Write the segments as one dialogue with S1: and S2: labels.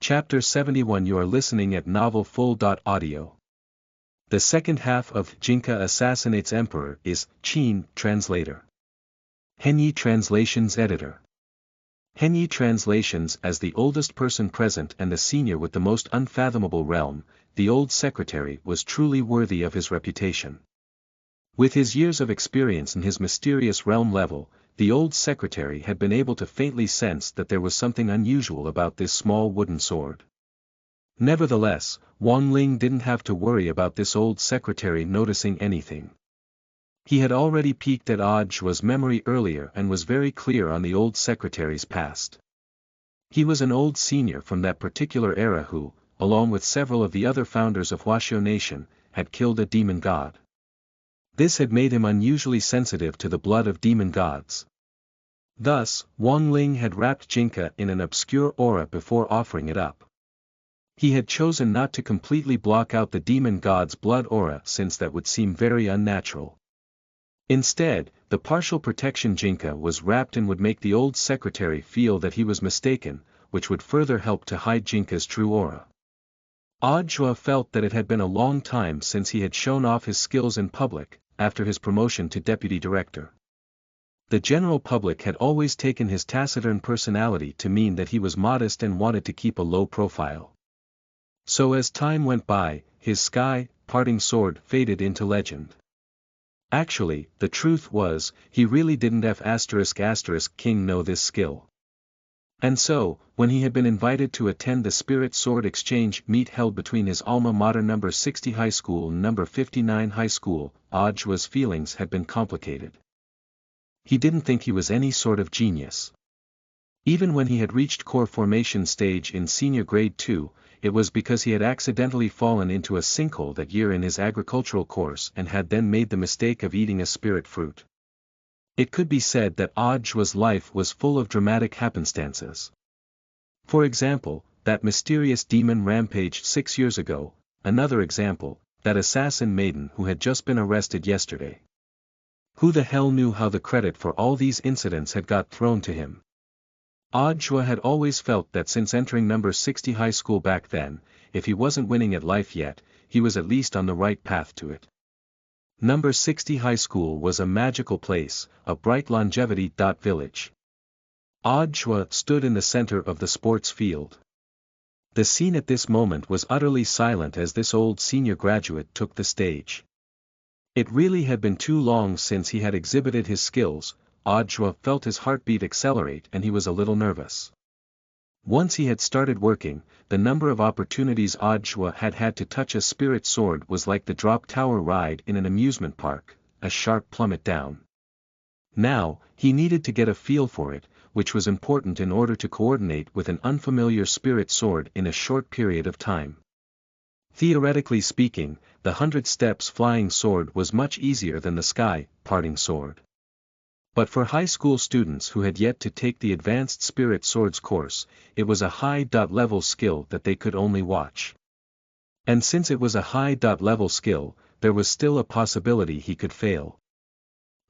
S1: Chapter 71. You are listening at Novel Full. Audio. The second half of Jinka Assassinates Emperor is Qin, translator. Henyi Translations editor. Henyi Translations. As the oldest person present and the senior with the most unfathomable realm, the old secretary was truly worthy of his reputation. With his years of experience in his mysterious realm level, the old secretary had been able to faintly sense that there was something unusual about this small wooden sword. Nevertheless, Wang Ling didn't have to worry about this old secretary noticing anything. He had already peeked at Ajwa's memory earlier and was very clear on the old secretary's past. He was an old senior from that particular era who, along with several of the other founders of Huaxiao Nation, had killed a demon god. This had made him unusually sensitive to the blood of demon gods. Thus, Wang Ling had wrapped Jinka in an obscure aura before offering it up. He had chosen not to completely block out the demon god's blood aura since that would seem very unnatural. Instead, the partial protection Jinka was wrapped in would make the old secretary feel that he was mistaken, which would further help to hide Jinka's true aura. Ajwa felt that it had been a long time since he had shown off his skills in public, after his promotion to deputy director. The general public had always taken his taciturn personality to mean that he was modest and wanted to keep a low profile. So as time went by, his sky-parting sword faded into legend. Actually, the truth was, he really didn't **** King know this skill. And so, when he had been invited to attend the Spirit Sword Exchange meet held between his alma mater No. 60 High School and No. 59 High School, Ajwa's feelings had been complicated. He didn't think he was any sort of genius. Even when he had reached core formation stage in senior grade 2, it was because he had accidentally fallen into a sinkhole that year in his agricultural course and had then made the mistake of eating a spirit fruit. It could be said that Ajwa's life was full of dramatic happenstances. For example, that mysterious demon rampage 6 years ago, another example, that assassin maiden who had just been arrested yesterday. Who the hell knew how the credit for all these incidents had got thrown to him? Ajwa had always felt that since entering No. 60 High School back then, if he wasn't winning at life yet, he was at least on the right path to it. No. 60 High School was a magical place, a bright longevity. Village. Ajwa stood in the center of the sports field. The scene at this moment was utterly silent as this old senior graduate took the stage. It really had been too long since he had exhibited his skills. Ajwa felt his heartbeat accelerate and he was a little nervous. Once he had started working, the number of opportunities Ajwa had had to touch a spirit sword was like the drop tower ride in an amusement park, a sharp plummet down. Now, he needed to get a feel for it, which was important in order to coordinate with an unfamiliar spirit sword in a short period of time. Theoretically speaking, the 100 steps flying sword was much easier than the sky-parting sword. But for high school students who had yet to take the advanced spirit swords course, it was a high-level skill that they could only watch. And since it was a high-level skill, there was still a possibility he could fail.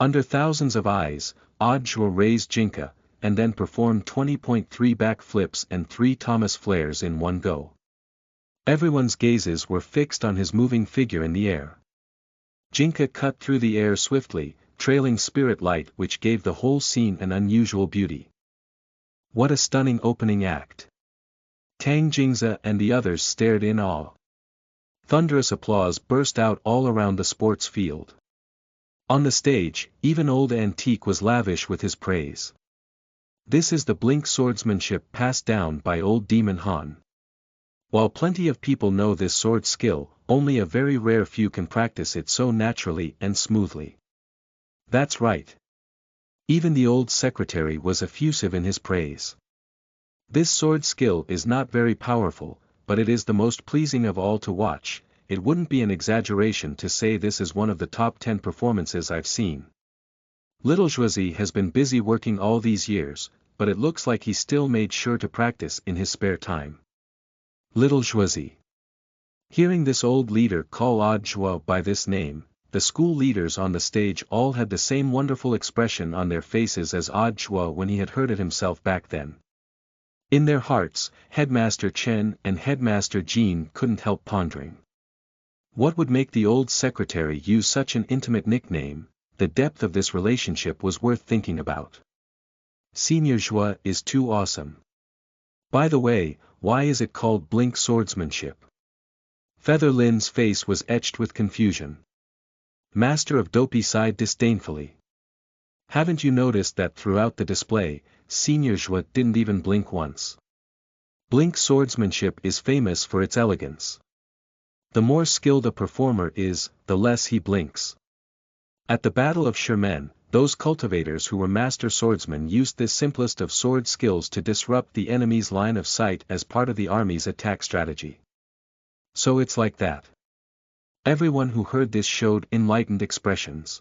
S1: Under thousands of eyes, Ajwa raised Jinka, and then performed 20.3 back flips and 3 Thomas flares in one go. Everyone's gazes were fixed on his moving figure in the air. Jinka cut through the air swiftly, trailing spirit light which gave the whole scene an unusual beauty. What a stunning opening act! Tang Jingza and the others stared in awe. Thunderous applause burst out all around the sports field. On the stage, even old Antique was lavish with his praise. This is the blink swordsmanship passed down by old Demon Han. While plenty of people know this sword skill, only a very rare few can practice it so naturally and smoothly. That's right. Even the old secretary was effusive in his praise. This sword skill is not very powerful, but it is the most pleasing of all to watch. It wouldn't be an exaggeration to say this is one of the top 10 performances I've seen. Little Zhuzi has been busy working all these years, but it looks like he still made sure to practice in his spare time. Little Zhuzi. Hearing this old leader call Ajwa by this name, the school leaders on the stage all had the same wonderful expression on their faces as Ajwa when he had heard it himself back then. In their hearts, Headmaster Chen and Headmaster Jean couldn't help pondering. What would make the old secretary use such an intimate nickname? The depth of this relationship was worth thinking about. Senior Zhua is too awesome. By the way, why is it called blink swordsmanship? Feather Lin's face was etched with confusion. Master of Dopey sighed disdainfully. Haven't you noticed that throughout the display, Senior Zhua didn't even blink once? Blink swordsmanship is famous for its elegance. The more skilled a performer is, the less he blinks. At the Battle of Sherman, those cultivators who were master swordsmen used this simplest of sword skills to disrupt the enemy's line of sight as part of the army's attack strategy. So it's like that. Everyone who heard this showed enlightened expressions.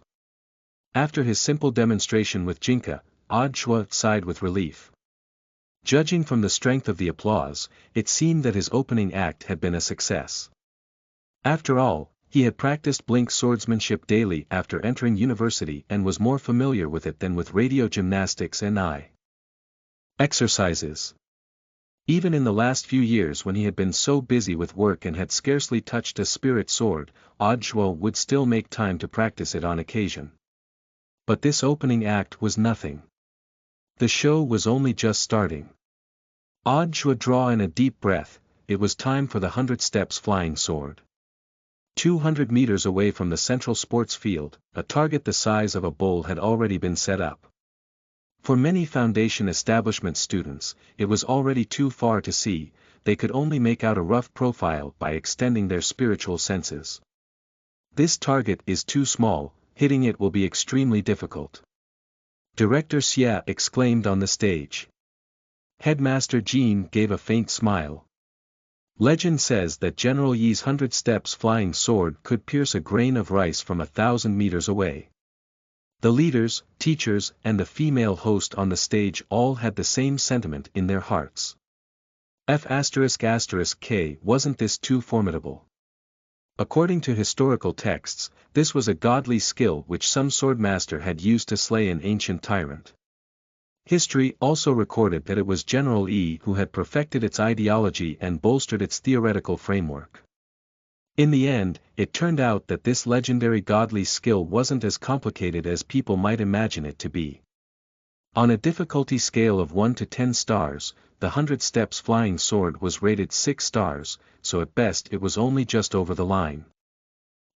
S1: After his simple demonstration with Jinka, Zhua sighed with relief. Judging from the strength of the applause, it seemed that his opening act had been a success. After all, he had practiced blink swordsmanship daily after entering university and was more familiar with it than with radio gymnastics and eye exercises. Even in the last few years when he had been so busy with work and had scarcely touched a spirit sword, Zhua would still make time to practice it on occasion. But this opening act was nothing. The show was only just starting. Zhua drew in a deep breath. It was time for the 100 steps flying sword. 200 meters away from the central sports field, a target the size of a bowl had already been set up. For many foundation establishment students, it was already too far to see, they could only make out a rough profile by extending their spiritual senses. This target is too small, hitting it will be extremely difficult. Director Xia exclaimed on the stage. Headmaster Jean gave a faint smile. Legend says that General Yi's 100 steps flying sword could pierce a grain of rice from 1,000 meters away. The leaders, teachers, and the female host on the stage all had the same sentiment in their hearts. K, wasn't this too formidable? According to historical texts, this was a godly skill which some swordmaster had used to slay an ancient tyrant. History also recorded that it was General Yi who had perfected its ideology and bolstered its theoretical framework. In the end, it turned out that this legendary godly skill wasn't as complicated as people might imagine it to be. On a difficulty scale of 1 to 10 stars, the 100 steps flying sword was rated 6 stars, so at best it was only just over the line.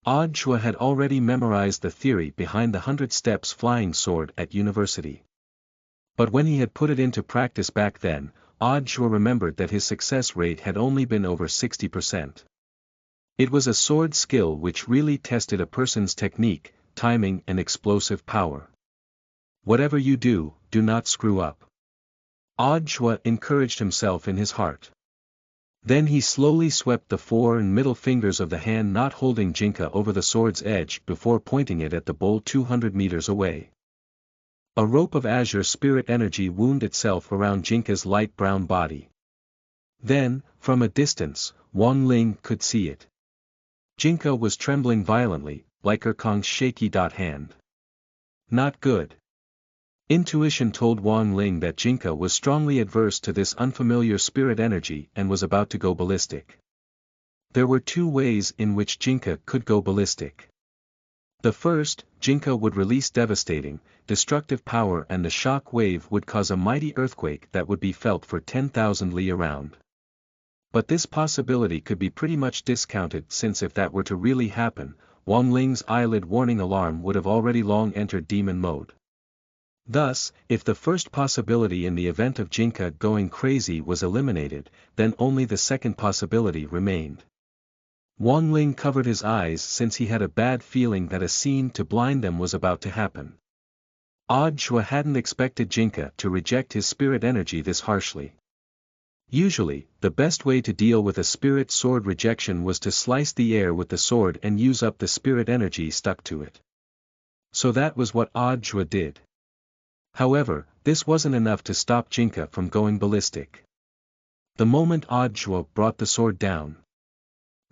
S1: Zhua had already memorized the theory behind the 100 steps flying sword at university. But when he had put it into practice back then, Zhua remembered that his success rate had only been over 60%. It was a sword skill which really tested a person's technique, timing and explosive power. Whatever you do, do not screw up. Zhua encouraged himself in his heart. Then he slowly swept the fore and middle fingers of the hand not holding Jinka over the sword's edge before pointing it at the bowl 200 meters away. A rope of azure spirit energy wound itself around Jinka's light brown body. Then, from a distance, Wang Ling could see it. Jinka was trembling violently, like her Kong's shaky hand. Not good. Intuition told Wang Ling that Jinka was strongly adverse to this unfamiliar spirit energy and was about to go ballistic. There were two ways in which Jinka could go ballistic. The first, Jinka would release devastating, destructive power and the shock wave would cause a mighty earthquake that would be felt for 10,000 li around. But this possibility could be pretty much discounted since if that were to really happen, Wang Ling's eyelid warning alarm would have already long entered demon mode. Thus, if the first possibility in the event of Jinka going crazy was eliminated, then only the second possibility remained. Wang Ling covered his eyes since he had a bad feeling that a scene to blind them was about to happen. Zhua hadn't expected Jinka to reject his spirit energy this harshly. Usually, the best way to deal with a spirit sword rejection was to slice the air with the sword and use up the spirit energy stuck to it. So that was what Zhua did. However, this wasn't enough to stop Jinka from going ballistic. The moment Zhua brought the sword down,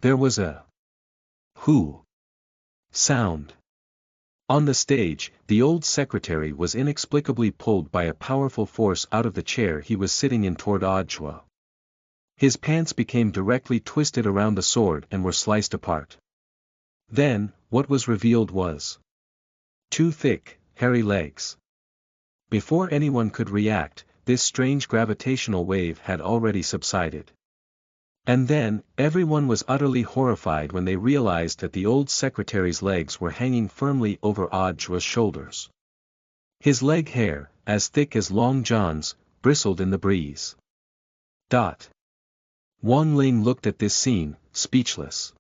S1: there was a "hoo" sound. On the stage, the old secretary was inexplicably pulled by a powerful force out of the chair he was sitting in toward Ajwa. His pants became directly twisted around the sword and were sliced apart. Then, what was revealed was two thick, hairy legs. Before anyone could react, this strange gravitational wave had already subsided. And then, everyone was utterly horrified when they realized that the old secretary's legs were hanging firmly over Ajwa's shoulders. His leg hair, as thick as Long John's, bristled in the breeze. Wang Ling looked at this scene, speechless.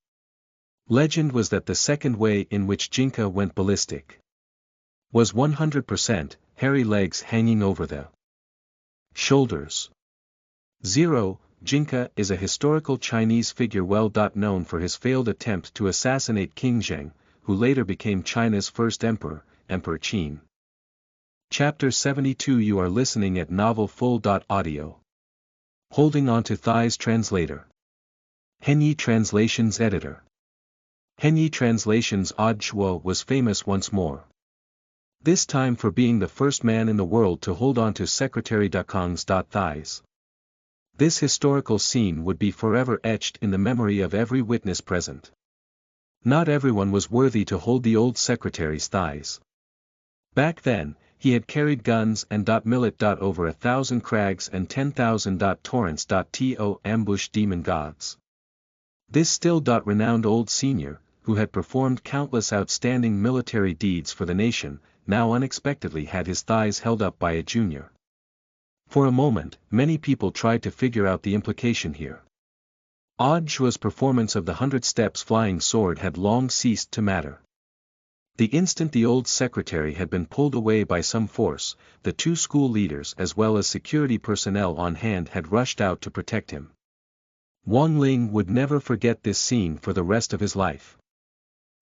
S1: Legend was that the second way in which Jinka went ballistic was 100%, hairy legs hanging over the shoulders. 0. Jinka is a historical Chinese figure well known for his failed attempt to assassinate King Zheng, who later became China's first emperor, Emperor Qin. Chapter 72. You are listening at Novel Full. Audio. Holding on to Thighs. Translator. Henyi Translations Editor. Henyi Translations. Ajwa was famous once more. This time for being the first man in the world to hold on to Secretary Dakong's thighs. This historical scene would be forever etched in the memory of every witness present. Not everyone was worthy to hold the old secretary's thighs. Back then, he had carried guns and millet. Over 1,000 crags and 10,000 torrents. To ambush demon gods. This still renowned old senior, who had performed countless outstanding military deeds for the nation, now unexpectedly had his thighs held up by a junior. For a moment, many people tried to figure out the implication here. Ajwa's performance of the 100 steps flying sword had long ceased to matter. The instant the old secretary had been pulled away by some force, the two school leaders as well as security personnel on hand had rushed out to protect him. Wang Ling would never forget this scene for the rest of his life.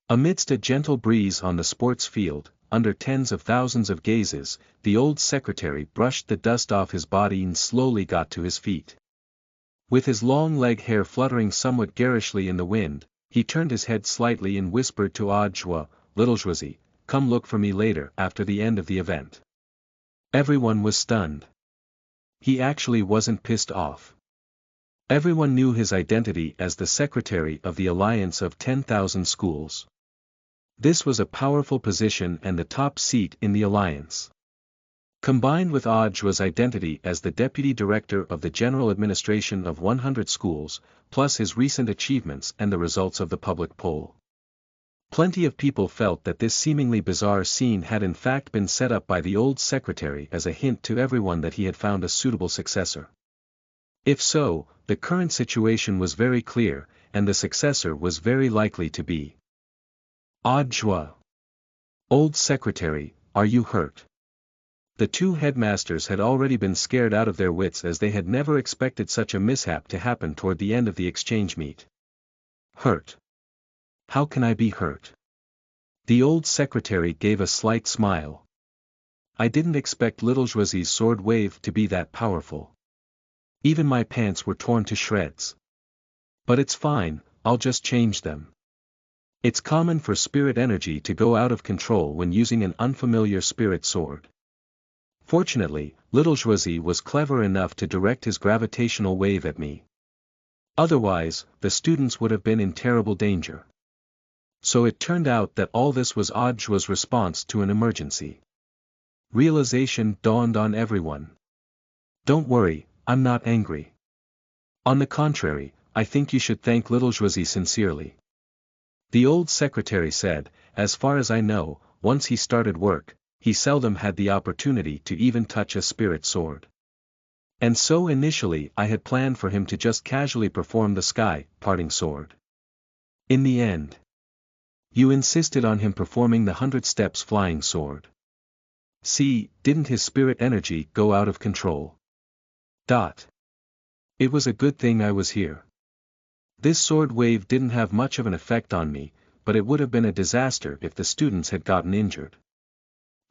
S1: Amidst a gentle breeze on the sports field, under tens of thousands of gazes, the old secretary brushed the dust off his body and slowly got to his feet. With his long leg hair fluttering somewhat garishly in the wind, he turned his head slightly and whispered to Ajwa, "Little Zhuzi, come look for me later." After the end of the event, everyone was stunned. He actually wasn't pissed off. Everyone knew his identity as the secretary of the Alliance of 10,000 Schools. This was a powerful position and the top seat in the alliance. Combined with Ajwa's identity as the deputy director of the general administration of 100 schools, plus his recent achievements and the results of the public poll. Plenty of people felt that this seemingly bizarre scene had in fact been set up by the old secretary as a hint to everyone that he had found a suitable successor. If so, the current situation was very clear, and the successor was very likely to be Ajwa. Old secretary, are you hurt? The two headmasters had already been scared out of their wits as they had never expected such a mishap to happen toward the end of the exchange meet. Hurt? How can I be hurt? The old secretary gave a slight smile. I didn't expect little Zhuzi's sword wave to be that powerful. Even my pants were torn to shreds. But it's fine, I'll just change them. It's common for spirit energy to go out of control when using an unfamiliar spirit sword. Fortunately, little Zhuzi was clever enough to direct his gravitational wave at me. Otherwise, the students would have been in terrible danger. So it turned out that all this was Ajwa's response to an emergency. Realization dawned on everyone. Don't worry, I'm not angry. On the contrary, I think you should thank little Zhuzi sincerely. The old secretary said, as far as I know, once he started work, he seldom had the opportunity to even touch a spirit sword. And so initially I had planned for him to just casually perform the sky-parting sword. In the end, you insisted on him performing the 100 steps flying sword. See, didn't his spirit energy go out of control? It was a good thing I was here. This sword wave didn't have much of an effect on me, but it would have been a disaster if the students had gotten injured.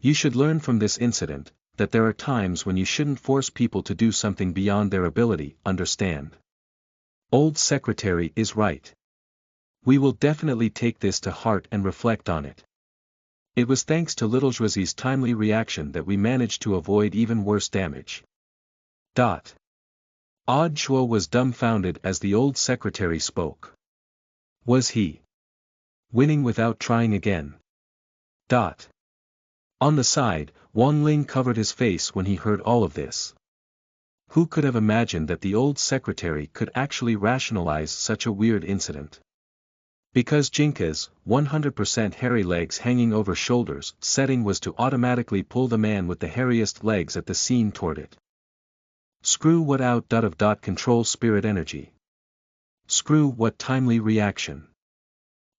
S1: You should learn from this incident, that there are times when you shouldn't force people to do something beyond their ability, understand? Old secretary is right. We will definitely take this to heart and reflect on it. It was thanks to little Zhuazi's timely reaction that we managed to avoid even worse damage. Odd Shuo was dumbfounded as the old secretary spoke. Was he winning without trying again? On the side, Wang Ling covered his face when he heard all of this. Who could have imagined that the old secretary could actually rationalize such a weird incident? Because Jinka's 100% hairy legs hanging over shoulders setting was to automatically pull the man with the hairiest legs at the scene toward it. Screw what out. Control spirit energy. Screw what timely reaction.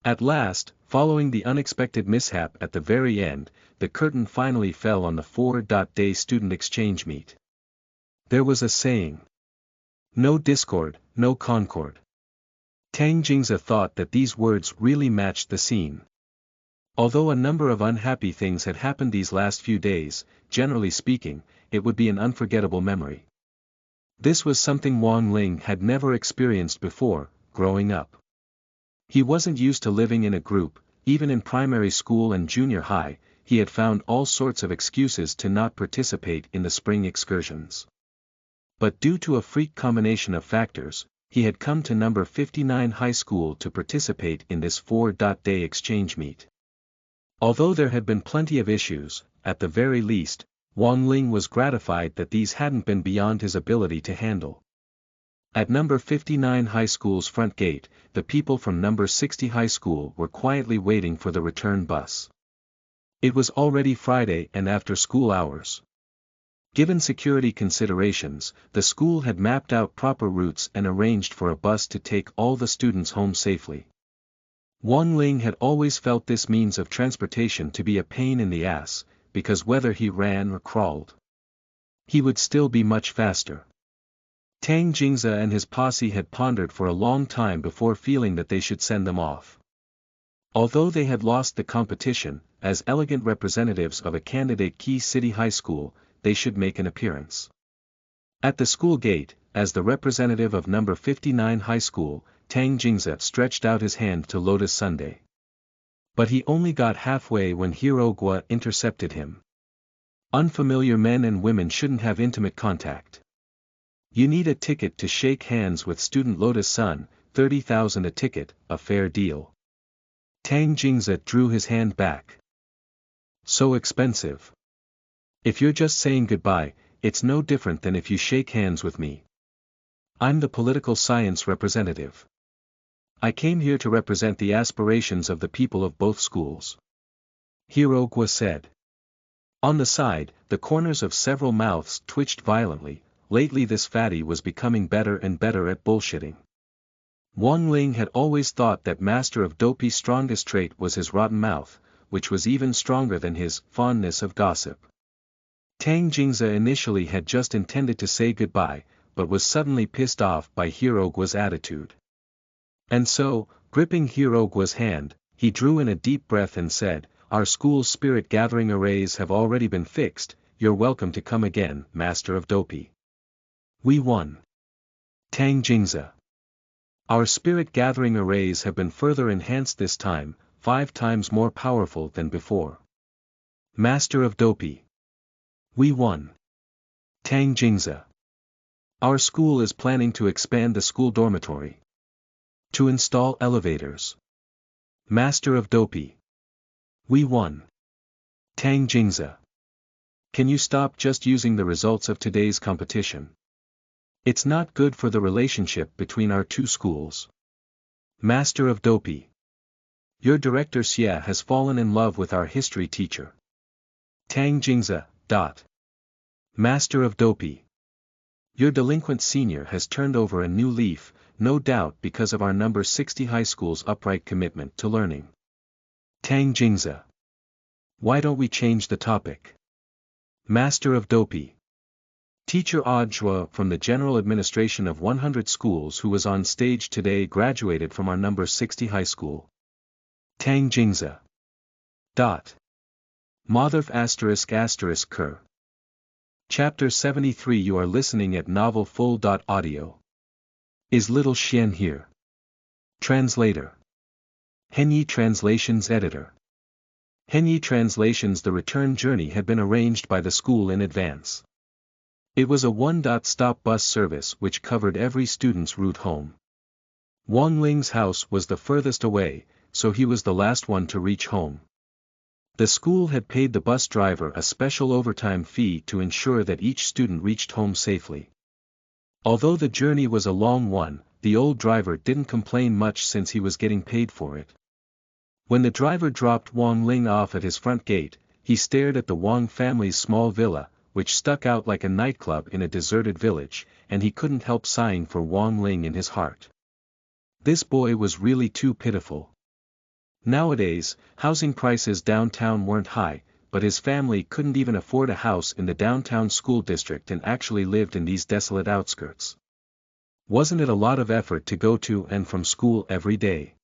S1: At last, following the unexpected mishap at the very end, the curtain finally fell on the 4-day student exchange meet. There was a saying. No discord, no concord. Tang Jingze thought that these words really matched the scene. Although a number of unhappy things had happened these last few days, generally speaking, it would be an unforgettable memory. This was something Wang Ling had never experienced before, growing up. He wasn't used to living in a group, even in primary school and junior high, he had found all sorts of excuses to not participate in the spring excursions. But due to a freak combination of factors, he had come to number 59 high school to participate in this 4-day exchange meet. Although there had been plenty of issues, at the very least, Wang Ling was gratified that these hadn't been beyond his ability to handle. At number 59 high school's front gate, the people from number 60 high school were quietly waiting for the return bus. It was already Friday and after school hours. Given security considerations, the school had mapped out proper routes and arranged for a bus to take all the students home safely. Wang Ling had always felt this means of transportation to be a pain in the ass, because whether he ran or crawled, he would still be much faster. Tang Jingze and his posse had pondered for a long time before feeling that they should send them off. Although they had lost the competition, as elegant representatives of a candidate Key City High School, they should make an appearance. At the school gate, as the representative of number 59 high school, Tang Jingze stretched out his hand to Lotus Sunday. But he only got halfway when Hero Gua intercepted him. Unfamiliar men and women shouldn't have intimate contact. You need a ticket to shake hands with student Lotus Sun, 30,000 a ticket, a fair deal. Tang Jingze drew his hand back. So expensive. If you're just saying goodbye, it's no different than if you shake hands with me. I'm the political science representative. I came here to represent the aspirations of the people of both schools. Hero Gua said. On the side, the corners of several mouths twitched violently. Lately this fatty was becoming better and better at bullshitting. Wang Ling had always thought that Master of Dopey's strongest trait was his rotten mouth, which was even stronger than his fondness of gossip. Tang Jingze initially had just intended to say goodbye, but was suddenly pissed off by Hero Gua's attitude. And so, gripping Hero Gua's hand, he drew in a deep breath and said, "Our school's spirit gathering arrays have already been fixed, you're welcome to come again, Master of Dopey." We won. Tang Jingze. Our spirit gathering arrays have been further enhanced this time, 5 times more powerful than before. Master of Dopey. We won. Tang Jingze. Our school is planning to expand the school dormitory. To install elevators. Master of Dopey. We won. Tang Jingze. Can you stop just using the results of today's competition? It's not good for the relationship between our two schools. Master of Dopey. Your director Xie has fallen in love with our history teacher. Tang Jingze. Master of Dopey. Your delinquent senior has turned over a new leaf, no doubt because of our number 60 high school's upright commitment to learning. Tang Jingze. Why don't we change the topic? Master of Dopey. Teacher Odd Zhuo from the General Administration of 100 schools who was on stage today graduated from our number 60 high school. Tang Jingze. Motherf **************************************************************************************************************audio. Chapter 73 You are listening at Novel Full. Is Little Xian here? Translator. Henyi Translations Editor. Henyi translations. The return journey had been arranged by the school in advance. It was a one-stop bus service which covered every student's route home. Wang Ling's house was the furthest away, so he was the last one to reach home. The school had paid the bus driver a special overtime fee to ensure that each student reached home safely. Although the journey was a long one, the old driver didn't complain much since he was getting paid for it. When the driver dropped Wang Ling off at his front gate, he stared at the Wang family's small villa, which stuck out like a nightclub in a deserted village, and he couldn't help sighing for Wang Ling in his heart. This boy was really too pitiful. Nowadays, housing prices downtown weren't high, but his family couldn't even afford a house in the downtown school district and actually lived in these desolate outskirts. Wasn't it a lot of effort to go to and from school every day?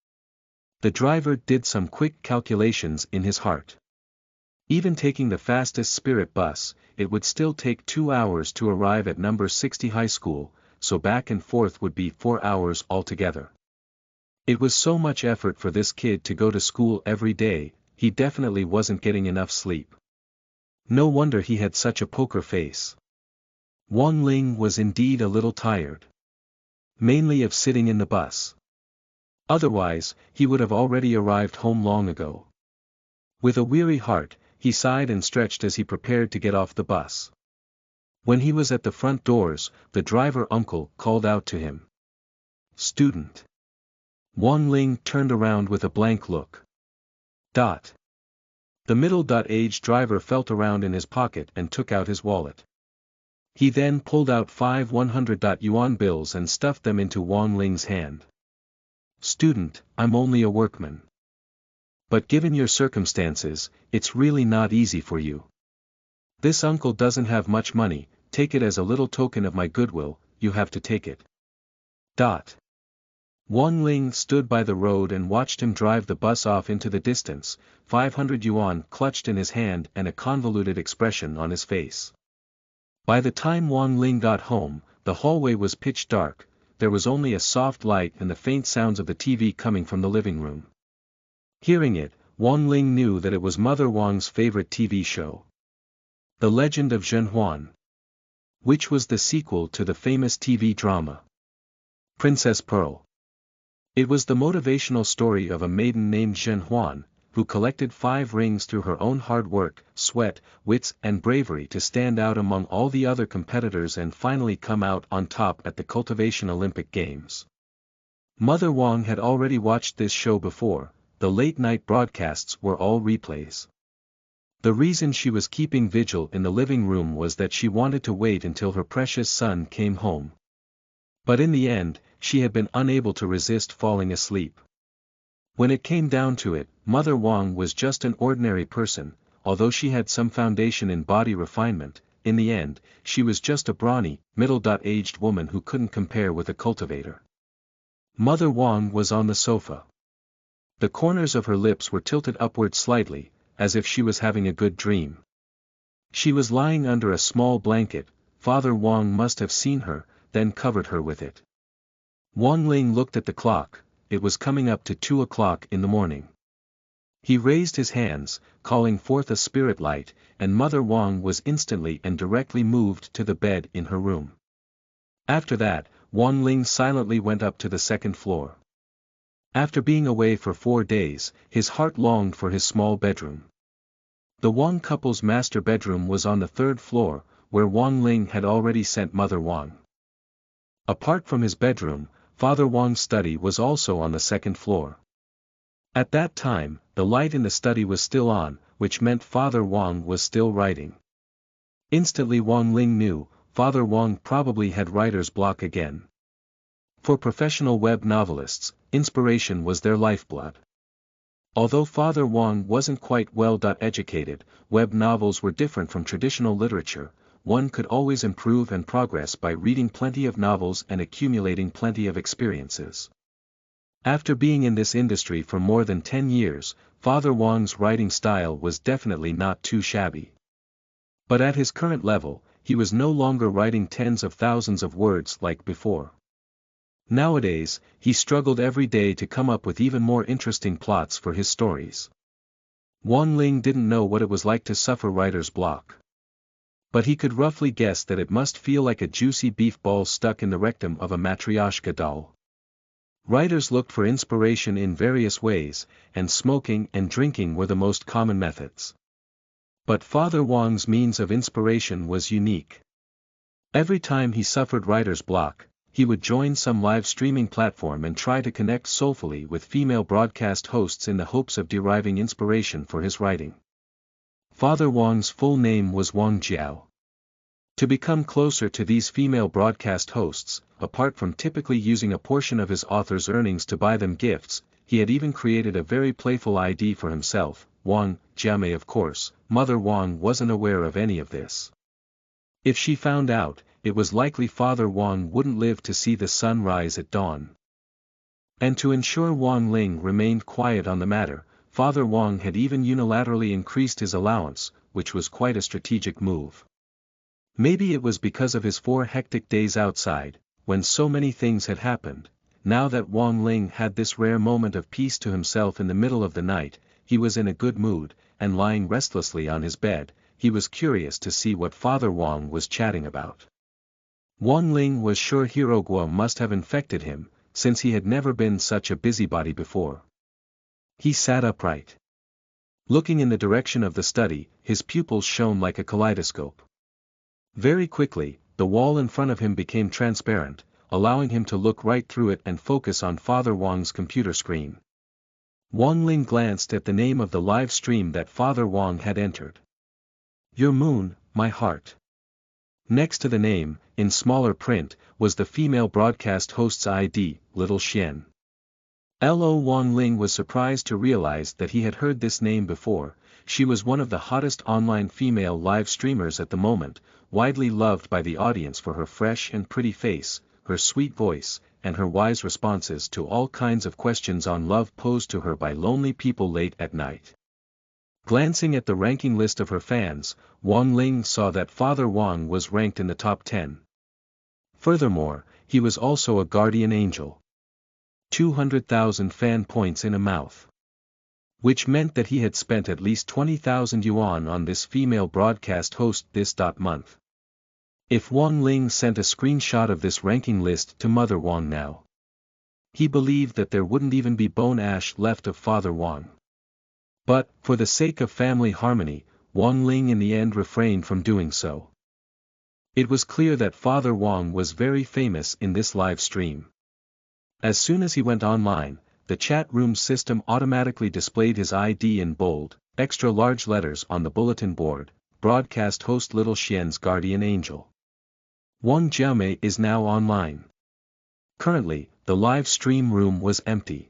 S1: The driver did some quick calculations in his heart. Even taking the fastest Spirit bus, it would still take 2 hours to arrive at number 60 high school, so back and forth would be 4 hours altogether. It was so much effort for this kid to go to school every day, he definitely wasn't getting enough sleep. No wonder he had such a poker face. Wang Ling was indeed a little tired. Mainly of sitting in the bus. Otherwise, he would have already arrived home long ago. With a weary heart, he sighed and stretched as he prepared to get off the bus. When he was at the front doors, the driver uncle called out to him. "Student." Wang Ling turned around with a blank look. The middle-aged driver felt around in his pocket and took out his wallet. He then pulled out 5 100-yuan bills and stuffed them into Wang Ling's hand. "Student, I'm only a workman. But given your circumstances, it's really not easy for you. This uncle doesn't have much money, take it as a little token of my goodwill, you have to take it." Wang Ling stood by the road and watched him drive the bus off into the distance, 500 yuan clutched in his hand and a convoluted expression on his face. By the time Wang Ling got home, the hallway was pitch dark, there was only a soft light and the faint sounds of the TV coming from the living room. Hearing it, Wang Ling knew that it was Mother Wang's favorite TV show. The Legend of Zhen Huan. Which was the sequel to the famous TV drama Princess Pearl. It was the motivational story of a maiden named Zhen Huan, who collected 5 rings through her own hard work, sweat, wits and bravery to stand out among all the other competitors and finally come out on top at the Cultivation Olympic Games. Mother Wang had already watched this show before, the late-night broadcasts were all replays. The reason she was keeping vigil in the living room was that she wanted to wait until her precious son came home. But in the end, she had been unable to resist falling asleep. When it came down to it, Mother Wang was just an ordinary person, although she had some foundation in body refinement, in the end, she was just a brawny, middle-aged woman who couldn't compare with a cultivator. Mother Wang was on the sofa. The corners of her lips were tilted upward slightly, as if she was having a good dream. She was lying under a small blanket, Father Wang must have seen her, then covered her with it. Wang Ling looked at the clock, it was coming up to 2 o'clock in the morning. He raised his hands, calling forth a spirit light, and Mother Wang was instantly and directly moved to the bed in her room. After that, Wang Ling silently went up to the 2nd floor. After being away for 4 days, his heart longed for his small bedroom. The Wang couple's master bedroom was on the 3rd floor, where Wang Ling had already sent Mother Wang. Apart from his bedroom, Father Wang's study was also on the 2nd floor. At that time, the light in the study was still on, which meant Father Wang was still writing. Instantly Wang Ling knew, Father Wang probably had writer's block again. For professional web novelists, inspiration was their lifeblood. Although Father Wang wasn't quite well-educated, web novels were different from traditional literature, one could always improve and progress by reading plenty of novels and accumulating plenty of experiences. After being in this industry for more than 10 years, Father Wang's writing style was definitely not too shabby. But at his current level, he was no longer writing tens of thousands of words like before. Nowadays, he struggled every day to come up with even more interesting plots for his stories. Wang Ling didn't know what it was like to suffer writer's block. But he could roughly guess that it must feel like a juicy beef ball stuck in the rectum of a matryoshka doll. Writers looked for inspiration in various ways, and smoking and drinking were the most common methods. But Father Wang's means of inspiration was unique. Every time he suffered writer's block, he would join some live streaming platform and try to connect soulfully with female broadcast hosts in the hopes of deriving inspiration for his writing. Father Wang's full name was Wang Jiao. To become closer to these female broadcast hosts, apart from typically using a portion of his author's earnings to buy them gifts, he had even created a very playful ID for himself, Wang Jiamei. Of course, Mother Wang wasn't aware of any of this. If she found out, it was likely Father Wang wouldn't live to see the sun rise at dawn. And to ensure Wang Ling remained quiet on the matter, Father Wang had even unilaterally increased his allowance, which was quite a strategic move. Maybe it was because of his 4 hectic days outside, when so many things had happened. Now that Wang Ling had this rare moment of peace to himself in the middle of the night, he was in a good mood, and lying restlessly on his bed, he was curious to see what Father Wang was chatting about. Wang Ling was sure Hirogua must have infected him, since he had never been such a busybody before. He sat upright. Looking in the direction of the study, his pupils shone like a kaleidoscope. Very quickly, the wall in front of him became transparent, allowing him to look right through it and focus on Father Wang's computer screen. Wang Ling glanced at the name of the live stream that Father Wang had entered. Your moon, my heart. Next to the name, in smaller print, was the female broadcast host's ID, Little Xian. Wang Ling was surprised to realize that he had heard this name before. She was one of the hottest online female live streamers at the moment, widely loved by the audience for her fresh and pretty face, her sweet voice, and her wise responses to all kinds of questions on love posed to her by lonely people late at night. Glancing at the ranking list of her fans, Wang Ling saw that Father Wang was ranked in the top 10. Furthermore, he was also a guardian angel. 200,000 fan points in a mouth. Which meant that he had spent at least 20,000 yuan on this female broadcast host this month. If Wang Ling sent a screenshot of this ranking list to Mother Wang now, he believed that there wouldn't even be bone ash left of Father Wang. But, for the sake of family harmony, Wang Ling in the end refrained from doing so. It was clear that Father Wang was very famous in this live stream. As soon as he went online, the chat room system automatically displayed his ID in bold, extra large letters on the bulletin board, broadcast host Little Xian's guardian angel. Wang Jiamei is now online. Currently, the live stream room was empty.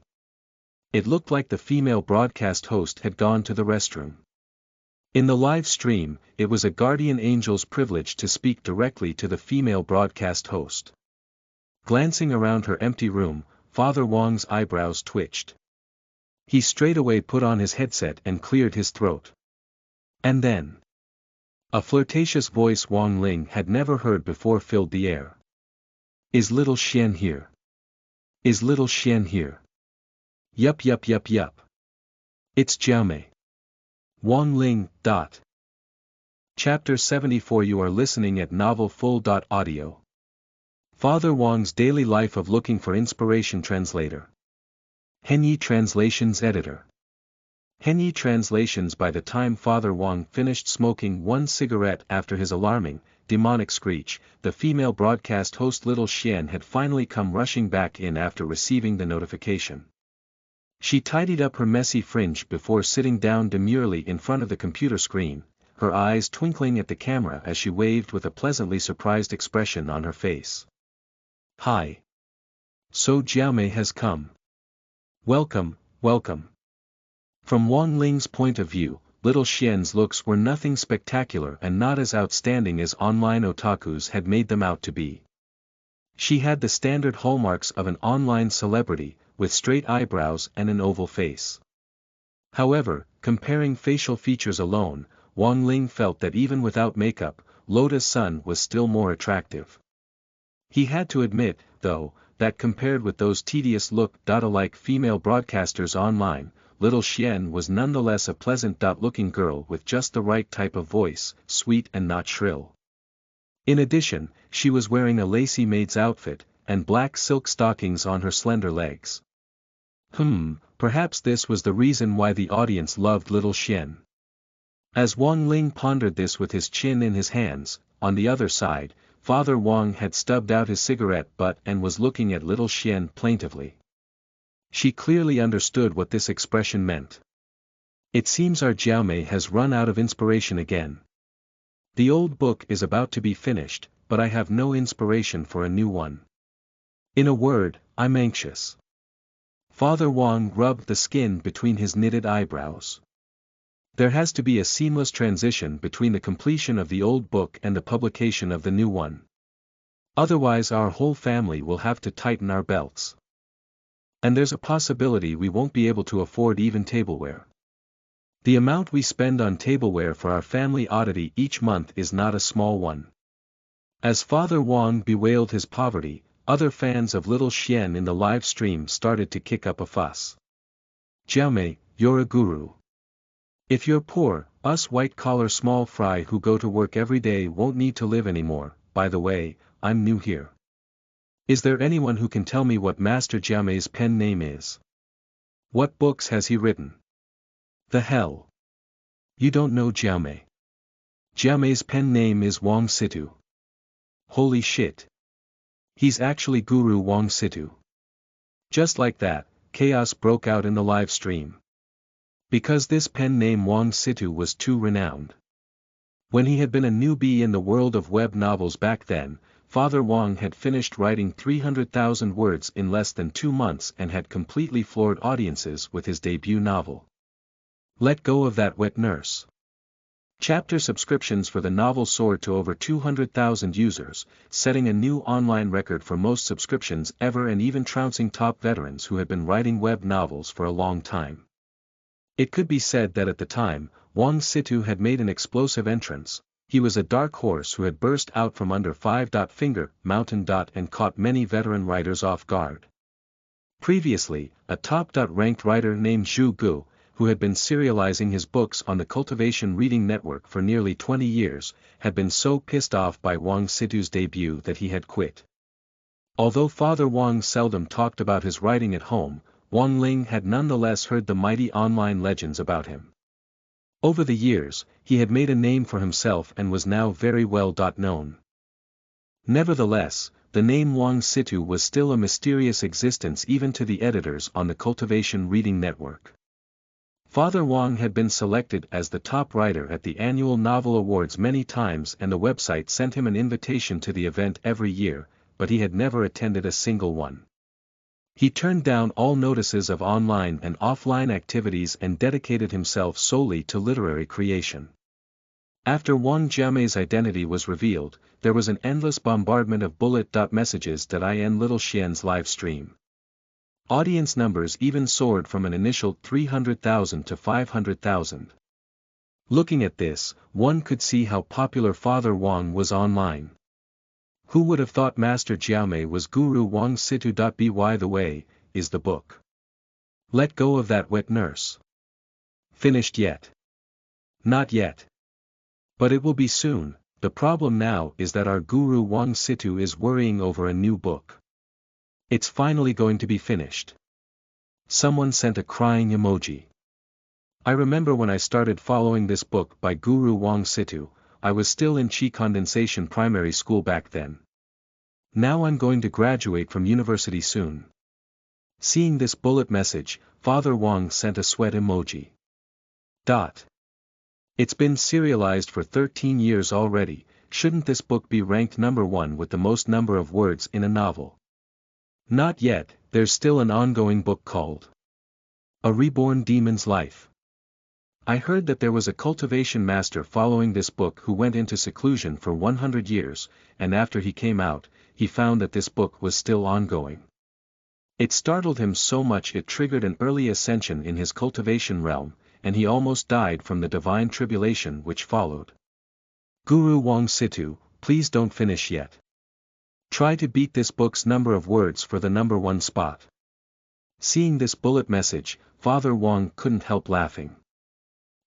S1: It looked like the female broadcast host had gone to the restroom. In the live stream, it was a guardian angel's privilege to speak directly to the female broadcast host. Glancing around her empty room, Father Wang's eyebrows twitched. He straightaway put on his headset and cleared his throat. And then, a flirtatious voice Wang Ling had never heard before filled the air. Is Little Xian here? Is Little Xian here? Yup. It's Jiamei. Wang Ling. Chapter 74. You are listening at novelfull.audio. Father Wang's daily life of looking for inspiration. Translator. Henyi Translations Editor. Henyi Translations. By the time Father Wang finished smoking one cigarette after his alarming, demonic screech, the female broadcast host Little Xian had finally come rushing back in after receiving the notification. She tidied up her messy fringe before sitting down demurely in front of the computer screen, her eyes twinkling at the camera as she waved with a pleasantly surprised expression on her face. Hi. So Jiamei has come. Welcome. From Wang Ling's point of view, Little Xian's looks were nothing spectacular and not as outstanding as online otakus had made them out to be. She had the standard hallmarks of an online celebrity, with straight eyebrows and an oval face. However, comparing facial features alone, Wang Ling felt that even without makeup, Lota's Sun was still more attractive. He had to admit, though, that compared with those tedious look-alike female broadcasters online, little Xian was nonetheless a pleasant-looking girl with just the right type of voice, sweet and not shrill. In addition, she was wearing a lacy maid's outfit, and black silk stockings on her slender legs. Perhaps this was the reason why the audience loved little Xian. As Wang Ling pondered this with his chin in his hands, on the other side, Father Wang had stubbed out his cigarette butt and was looking at little Xian plaintively. She clearly understood what this expression meant. It seems our Jiaomei has run out of inspiration again. The old book is about to be finished, but I have no inspiration for a new one. In a word, I'm anxious. Father Wang rubbed the skin between his knitted eyebrows. There has to be a seamless transition between the completion of the old book and the publication of the new one. Otherwise our whole family will have to tighten our belts. And there's a possibility we won't be able to afford even tableware. The amount we spend on tableware for our family oddity each month is not a small one. As Father Wang bewailed his poverty, other fans of little Xian in the live stream started to kick up a fuss. Jiaomei, you're a guru. If you're poor, us white-collar small fry who go to work every day won't need to live anymore. By the way, I'm new here. Is there anyone who can tell me what Master Jiaomei's pen name is? What books has he written? The hell? You don't know Jiaomei? Jiaomei's pen name is Wang Situ. Holy shit. He's actually Guru Wang Situ. Just like that, chaos broke out in the live stream. Because this pen name Wang Situ was too renowned. When he had been a newbie in the world of web novels back then, Father Wang had finished writing 300,000 words in less than 2 months and had completely floored audiences with his debut novel. Let Go of That Wet Nurse. Chapter subscriptions for the novel soared to over 200,000 users, setting a new online record for most subscriptions ever and even trouncing top veterans who had been writing web novels for a long time. It could be said that at the time, Wang Situ had made an explosive entrance. He was a dark horse who had burst out from under Finger Mountain and caught many veteran writers off guard. Previously, a top-ranked writer named Zhu Gu, who had been serializing his books on the Cultivation Reading Network for nearly 20 years, had been so pissed off by Wang Situ's debut that he had quit. Although Father Wang seldom talked about his writing at home, Wang Ling had nonetheless heard the mighty online legends about him. Over the years, he had made a name for himself and was now very well known. Nevertheless, the name Wang Situ was still a mysterious existence even to the editors on the Cultivation Reading Network. Father Wang had been selected as the top writer at the annual Novel Awards many times and the website sent him an invitation to the event every year, but he had never attended a single one. He turned down all notices of online and offline activities and dedicated himself solely to literary creation. After Wang Jiaomei's identity was revealed, there was an endless bombardment of bullet messages in little Xian's live stream. Audience numbers even soared from an initial 300,000 to 500,000. Looking at this, one could see how popular Father Wang was online. Who would have thought Master Jiaomei was Guru Wang Situ? By the way, is the book Let Go of That Wet Nurse finished yet? Not yet. But it will be soon. The problem now is that our Guru Wang Situ is worrying over a new book. It's finally going to be finished. Someone sent a crying emoji. I remember when I started following this book by Guru Wang Situ, I was still in Chi Condensation primary school back then. Now I'm going to graduate from university soon. Seeing this bullet message, Father Wang sent a sweat emoji. It's been serialized for 13 years already. Shouldn't this book be ranked number 1 with the most number of words in a novel? Not yet. There's still an ongoing book called A Reborn Demon's Life. I heard that there was a cultivation master following this book who went into seclusion for 100 years, and after he came out, he found that this book was still ongoing. It startled him so much it triggered an early ascension in his cultivation realm, and he almost died from the divine tribulation which followed. Guru Wang Situ, please don't finish yet. Try to beat this book's number of words for the number 1 spot. Seeing this bullet message, Father Wang couldn't help laughing.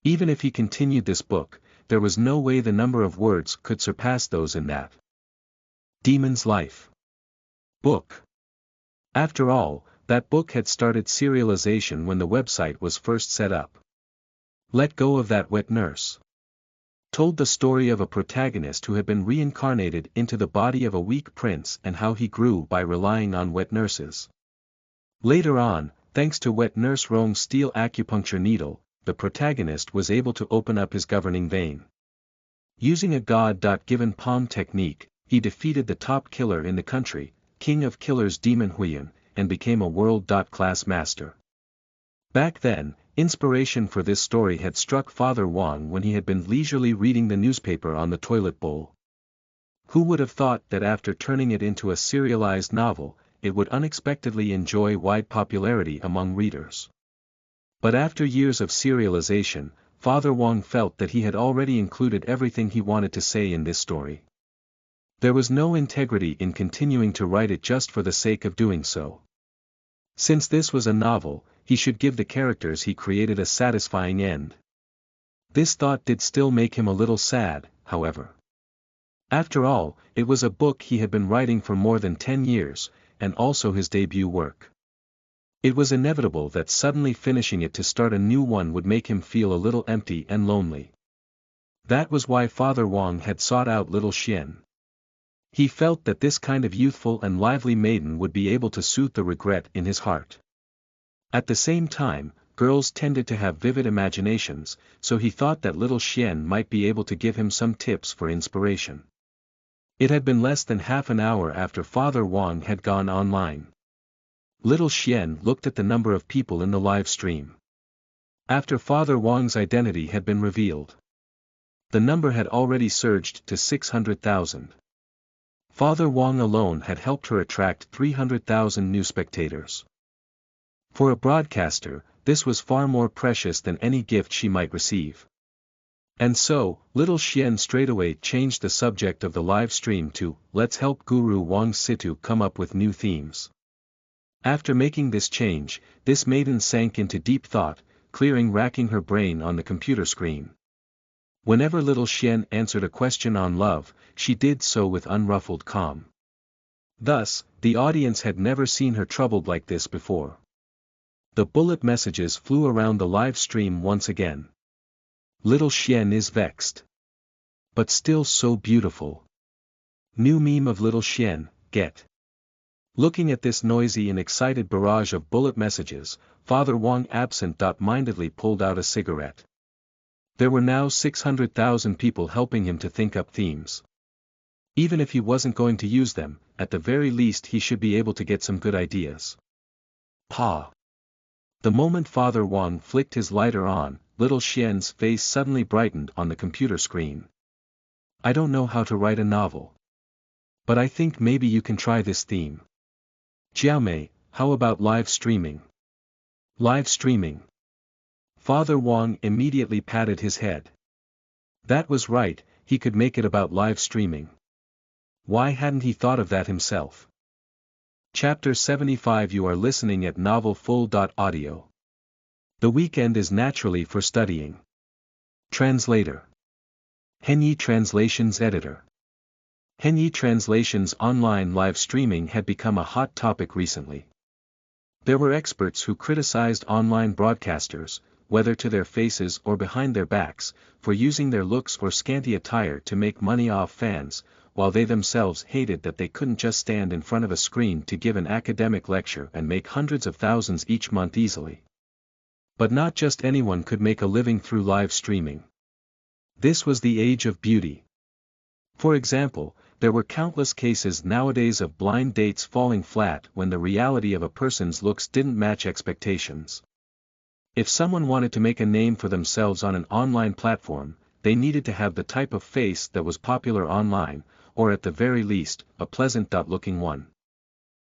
S1: Even if he continued this book, there was no way the number of words could surpass those in that Demon's Life book. After all, that book had started serialization when the website was first set up. Let Go of That Wet Nurse told the story of a protagonist who had been reincarnated into the body of a weak prince and how he grew by relying on wet nurses. Later on, thanks to wet nurse Rong's steel acupuncture needle, the protagonist was able to open up his governing vein. Using a God-given palm technique, he defeated the top killer in the country, King of Killers Demon Huiyun, and became a world-class master. Back then, inspiration for this story had struck Father Wang when he had been leisurely reading the newspaper on the toilet bowl. Who would have thought that after turning it into a serialized novel, it would unexpectedly enjoy wide popularity among readers? But after years of serialization, Father Wang felt that he had already included everything he wanted to say in this story. There was no integrity in continuing to write it just for the sake of doing so. Since this was a novel, he should give the characters he created a satisfying end. This thought did still make him a little sad, however. After all, it was a book he had been writing for more than 10 years, and also his debut work. It was inevitable that suddenly finishing it to start a new one would make him feel a little empty and lonely. That was why Father Wang had sought out little Xian. He felt that this kind of youthful and lively maiden would be able to soothe the regret in his heart. At the same time, girls tended to have vivid imaginations, so he thought that little Xian might be able to give him some tips for inspiration. It had been less than half an hour after Father Wang had gone online. Little Xian looked at the number of people in the live stream. After Father Wang's identity had been revealed, the number had already surged to 600,000. Father Wang alone had helped her attract 300,000 new spectators. For a broadcaster, this was far more precious than any gift she might receive. And so, little Xian straightaway changed the subject of the live stream to, "Let's help Guru Wang Situ come up with new themes." After making this change, this maiden sank into deep thought, racking her brain on the computer screen. Whenever little Xian answered a question on love, she did so with unruffled calm. Thus, the audience had never seen her troubled like this before. The bullet messages flew around the live stream once again. Little Xian is vexed. But still so beautiful. New meme of little Xian, get. Looking at this noisy and excited barrage of bullet messages, Father Wang absent-mindedly pulled out a cigarette. There were now 600,000 people helping him to think up themes. Even if he wasn't going to use them, at the very least he should be able to get some good ideas. Pa! The moment Father Wang flicked his lighter on, little Xian's face suddenly brightened on the computer screen. "I don't know how to write a novel. But I think maybe you can try this theme. Jiaomei, how about live streaming?" Live streaming. Father Wang immediately patted his head. That was right, he could make it about live streaming. Why hadn't he thought of that himself? Chapter 75. You are listening at novelfull.audio. The weekend is naturally for studying. Translator. Henyi Translations Editor. Henyi Translations online live streaming had become a hot topic recently. There were experts who criticized online broadcasters, whether to their faces or behind their backs, for using their looks or scanty attire to make money off fans, while they themselves hated that they couldn't just stand in front of a screen to give an academic lecture and make hundreds of thousands each month easily. But not just anyone could make a living through live streaming. This was the age of beauty. For example, there were countless cases nowadays of blind dates falling flat when the reality of a person's looks didn't match expectations. If someone wanted to make a name for themselves on an online platform, they needed to have the type of face that was popular online, or at the very least, a pleasant-looking one.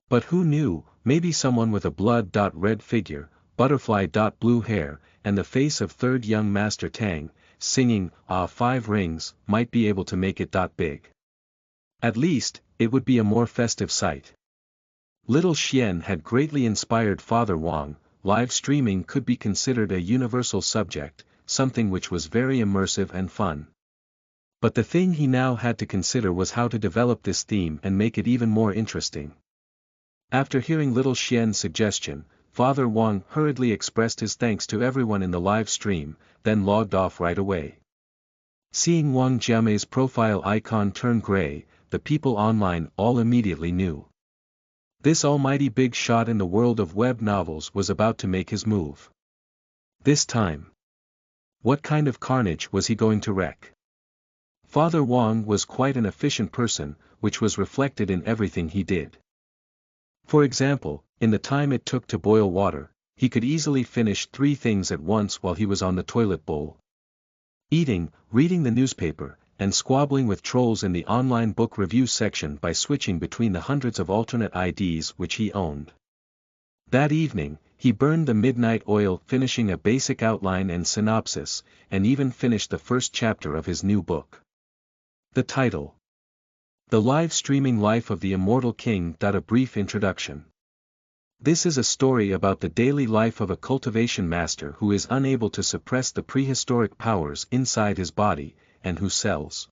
S1: But who knew, maybe someone with a blood-red figure, butterfly-blue hair, and the face of third young Master Tang, singing, "Ah, 5 Rings," might be able to make it big. At least, it would be a more festive sight. Little Xian had greatly inspired Father Wang. Live streaming could be considered a universal subject, something which was very immersive and fun. But the thing he now had to consider was how to develop this theme and make it even more interesting. After hearing Little Xian's suggestion, Father Wang hurriedly expressed his thanks to everyone in the live stream, then logged off right away. Seeing Wang Jiamei's profile icon turn gray, the people online all immediately knew. This almighty big shot in the world of web novels was about to make his move. This time. What kind of carnage was he going to wreak? Father Wang was quite an efficient person, which was reflected in everything he did. For example, in the time it took to boil water, he could easily finish 3 things at once while he was on the toilet bowl. Eating, reading the newspaper, and squabbling with trolls in the online book review section by switching between the hundreds of alternate IDs which he owned. That evening, he burned the midnight oil finishing a basic outline and synopsis, and even finished the first chapter of his new book. The title: The Live Streaming Life of the Immortal King. A brief introduction. This is a story about the daily life of a cultivation master who is unable to suppress the prehistoric powers inside his body, and who sells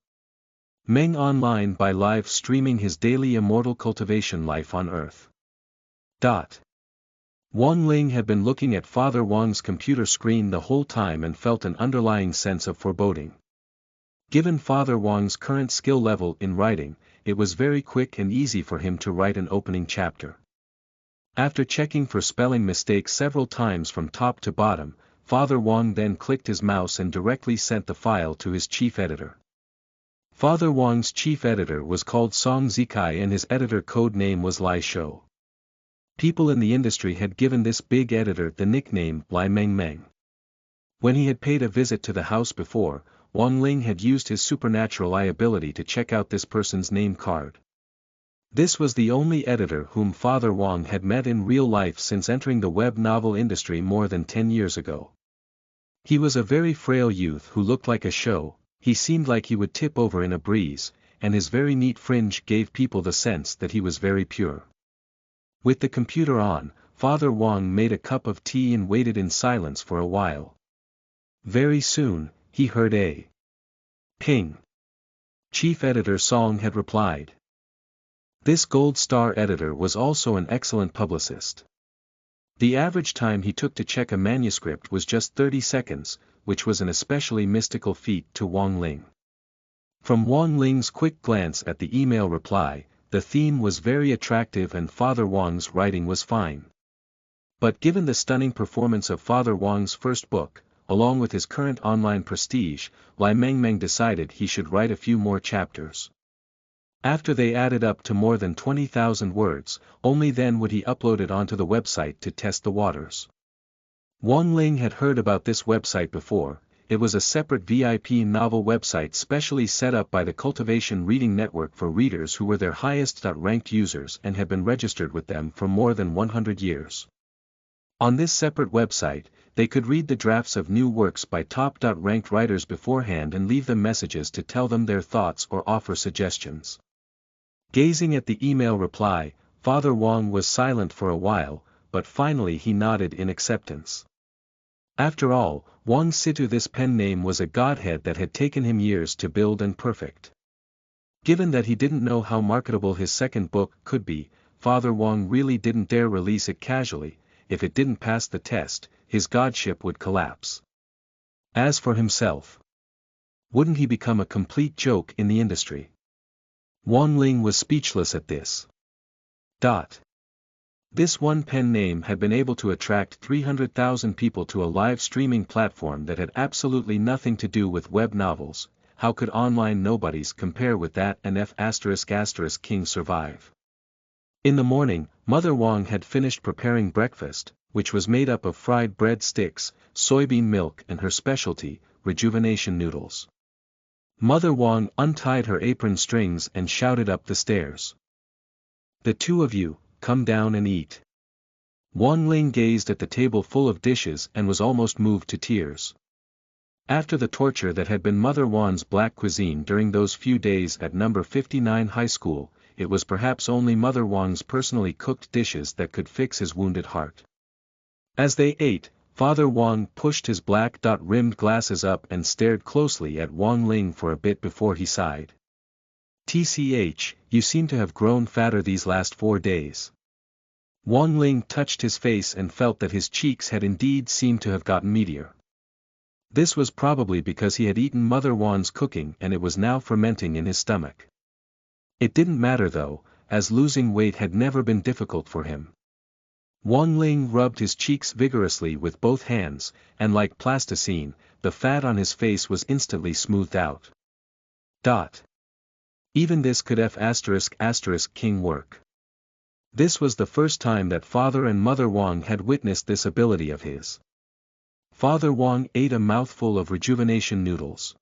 S1: Meng online by live streaming his daily immortal cultivation life on Earth. Wang Ling had been looking at Father Wang's computer screen the whole time and felt an underlying sense of foreboding. Given Father Wang's current skill level in writing, it was very quick and easy for him to write an opening chapter. After checking for spelling mistakes several times from top to bottom, Father Wang then clicked his mouse and directly sent the file to his chief editor. Father Wang's chief editor was called Song Zikai and his editor code name was Lai Shou. People in the industry had given this big editor the nickname Lai Meng Meng. When he had paid a visit to the house before, Wang Ling had used his supernatural eye ability to check out this person's name card. This was the only editor whom Father Wang had met in real life since entering the web novel industry more than 10 years ago. He was a very frail youth who looked like a show, he seemed like he would tip over in a breeze, and his very neat fringe gave people the sense that he was very pure. With the computer on, Father Wang made a cup of tea and waited in silence for a while. Very soon, he heard a ping. Chief Editor Song had replied. This gold star editor was also an excellent publicist. The average time he took to check a manuscript was just 30 seconds, which was an especially mystical feat to Wang Ling. From Wang Ling's quick glance at the email reply, the theme was very attractive and Father Wang's writing was fine. But given the stunning performance of Father Wang's first book, along with his current online prestige, Lai Meng Meng decided he should write a few more chapters. After they added up to more than 20,000 words, only then would he upload it onto the website to test the waters. Wang Ling had heard about this website before. It was a separate VIP novel website specially set up by the Cultivation Reading Network for readers who were their highest-ranked users and had been registered with them for more than 100 years. On this separate website, they could read the drafts of new works by top-ranked writers beforehand and leave them messages to tell them their thoughts or offer suggestions. Gazing at the email reply, Father Wang was silent for a while, but finally he nodded in acceptance. After all, Wang Situ, this pen name was a godhead that had taken him years to build and perfect. Given that he didn't know how marketable his second book could be, Father Wang really didn't dare release it casually. If it didn't pass the test, his godship would collapse. As for himself, wouldn't he become a complete joke in the industry? Wang Ling was speechless at this. This one pen name had been able to attract 300,000 people to a live streaming platform that had absolutely nothing to do with web novels. How could online nobodies compare with that and King survive? In the morning, Mother Wang had finished preparing breakfast, which was made up of fried bread sticks, soybean milk and her specialty, rejuvenation noodles. Mother Wang untied her apron strings and shouted up the stairs. "The two of you, come down and eat." Wang Ling gazed at the table full of dishes and was almost moved to tears. After the torture that had been Mother Wang's black cuisine during those few days at number 59 high school, it was perhaps only Mother Wang's personally cooked dishes that could fix his wounded heart. As they ate, Father Wang pushed his black-rimmed glasses up and stared closely at Wang Ling for a bit before he sighed. "Tch, you seem to have grown fatter these last 4 days." Wang Ling touched his face and felt that his cheeks had indeed seemed to have gotten meatier. This was probably because he had eaten Mother Wang's cooking and it was now fermenting in his stomach. It didn't matter though, as losing weight had never been difficult for him. Wang Ling rubbed his cheeks vigorously with both hands, and like plasticine, the fat on his face was instantly smoothed out. Even this could King work. This was the first time that Father and Mother Wang had witnessed this ability of his. Father Wang ate a mouthful of rejuvenation noodles.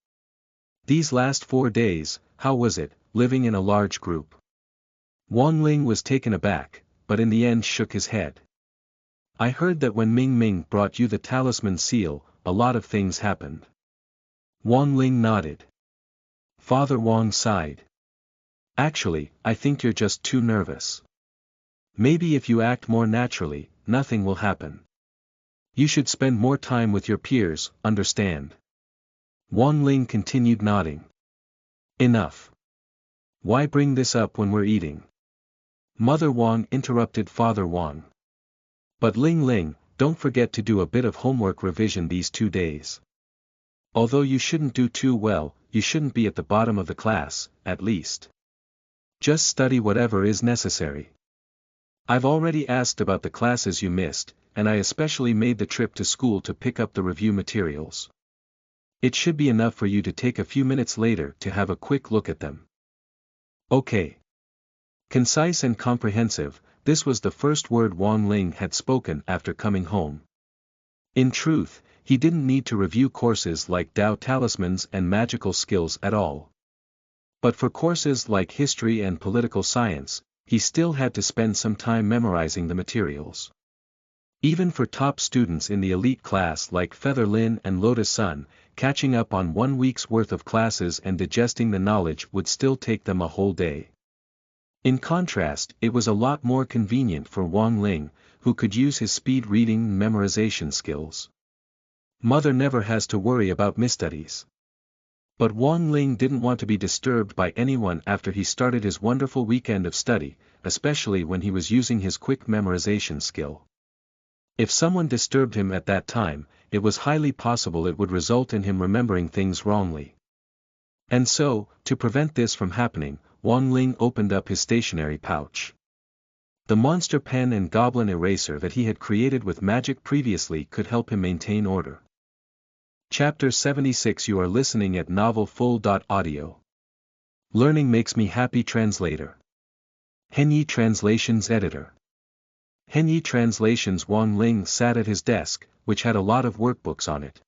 S1: These last 4 days, how was it, living in a large group? Wang Ling was taken aback, but in the end shook his head. "I heard that when Ming Ming brought you the talisman seal, a lot of things happened." Wang Ling nodded. Father Wang sighed. "Actually, I think you're just too nervous. Maybe if you act more naturally, nothing will happen. You should spend more time with your peers, understand?" Wang Ling continued nodding. "Enough. Why bring this up when we're eating?" Mother Wang interrupted Father Wang. "But Ling, don't forget to do a bit of homework revision these 2 days. Although you shouldn't do too well, you shouldn't be at the bottom of the class, at least. Just study whatever is necessary. I've already asked about the classes you missed, and I especially made the trip to school to pick up the review materials. It should be enough for you to take a few minutes later to have a quick look at them." Okay. Concise and comprehensive, this was the first word Wang Ling had spoken after coming home. In truth, he didn't need to review courses like Tao talismans and magical skills at all. But for courses like history and political science, he still had to spend some time memorizing the materials. Even for top students in the elite class like Feather Lin and Lotus Sun, catching up on 1 week's worth of classes and digesting the knowledge would still take them a whole day. In contrast, it was a lot more convenient for Wang Ling, who could use his speed reading and memorization skills. Mother never has to worry about misstudies. But Wang Ling didn't want to be disturbed by anyone after he started his wonderful weekend of study, especially when he was using his quick memorization skill. If someone disturbed him at that time, it was highly possible it would result in him remembering things wrongly. And so, to prevent this from happening, Wang Ling opened up his stationery pouch. The monster pen and goblin eraser that he had created with magic previously could help him maintain order. Chapter 76. You are listening at novelfull.audio. Learning Makes Me Happy Translator. Henyi Translations Editor. Henyi Translations. Wang Ling sat at his desk, which had a lot of workbooks on it.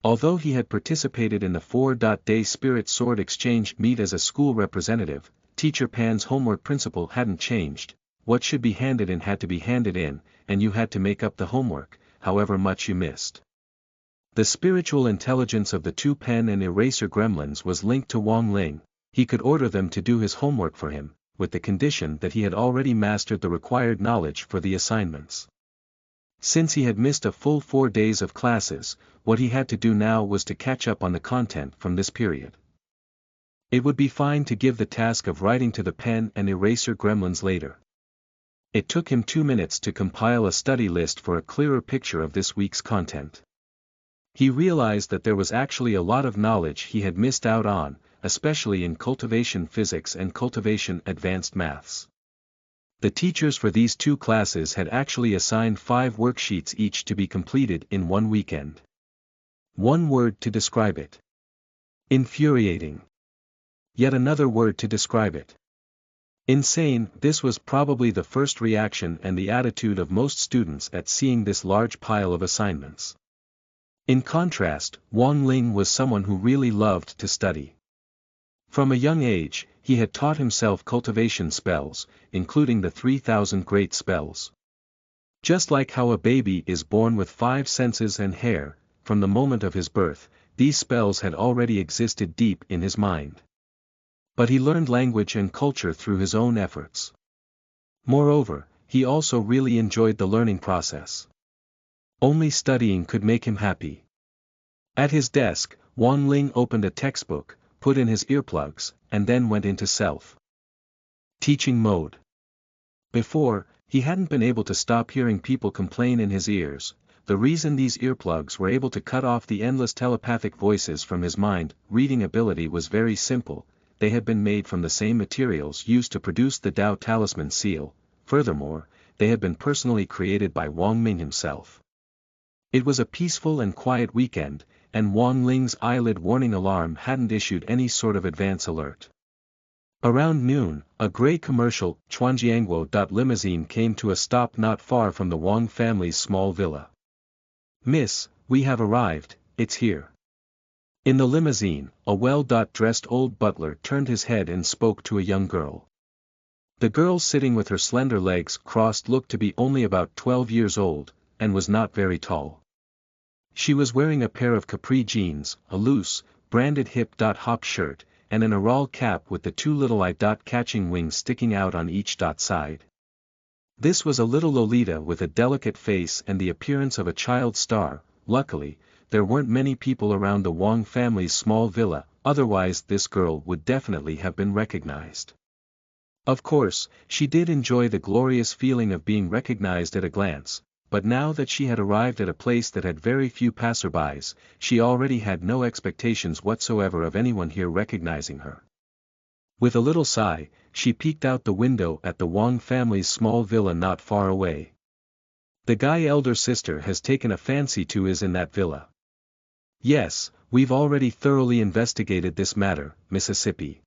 S1: Although he had participated in the 4-day Spirit Sword Exchange meet as a school representative, Teacher Pan's homework principle hadn't changed. What should be handed in had to be handed in, and you had to make up the homework, however much you missed. The spiritual intelligence of the 2 pen and eraser gremlins was linked to Wang Ling. He could order them to do his homework for him, with the condition that he had already mastered the required knowledge for the assignments. Since he had missed a full 4 days of classes, what he had to do now was to catch up on the content from this period. It would be fine to give the task of writing to the pen and eraser gremlins later. It took him 2 minutes to compile a study list for a clearer picture of this week's content. He realized that there was actually a lot of knowledge he had missed out on, especially in cultivation physics and cultivation advanced maths. The teachers for these 2 classes had actually assigned 5 worksheets each to be completed in 1 weekend. One word to describe it. Infuriating. Yet another word to describe it. Insane. This was probably the first reaction and the attitude of most students at seeing this large pile of assignments. In contrast, Wang Ling was someone who really loved to study. From a young age, he had taught himself cultivation spells, including the 3,000 great spells. Just like how a baby is born with 5 senses and hair, from the moment of his birth, these spells had already existed deep in his mind. But he learned language and culture through his own efforts. Moreover, he also really enjoyed the learning process. Only studying could make him happy. At his desk, Wan Ling opened a textbook, put in his earplugs, and then went into self-teaching mode. Before, he hadn't been able to stop hearing people complain in his ears. The reason these earplugs were able to cut off the endless telepathic voices from his mind, reading ability was very simple. They had been made from the same materials used to produce the Tao Talisman seal. Furthermore, they had been personally created by Wang Ming himself. It was a peaceful and quiet weekend, and Wang Ling's eyelid warning alarm hadn't issued any sort of advance alert. Around noon, a gray commercial, Chuanjiangguo limousine came to a stop not far from the Wang family's small villa. "Miss, we have arrived, it's here." In the limousine, a well-dressed old butler turned his head and spoke to a young girl. The girl sitting with her slender legs crossed looked to be only about 12 years old, and was not very tall. She was wearing a pair of capri jeans, a loose, branded hip-hop shirt, and an Aral cap with the two little eye-catching wings sticking out on each side. This was a little Lolita with a delicate face and the appearance of a child star. Luckily, there weren't many people around the Wang family's small villa, otherwise this girl would definitely have been recognized. Of course, she did enjoy the glorious feeling of being recognized at a glance, but now that she had arrived at a place that had very few passerbys, she already had no expectations whatsoever of anyone here recognizing her. With a little sigh, she peeked out the window at the Wang family's small villa not far away. "The guy elder sister has taken a fancy to is in that villa." "Yes, we've already thoroughly investigated this matter, Mississippi."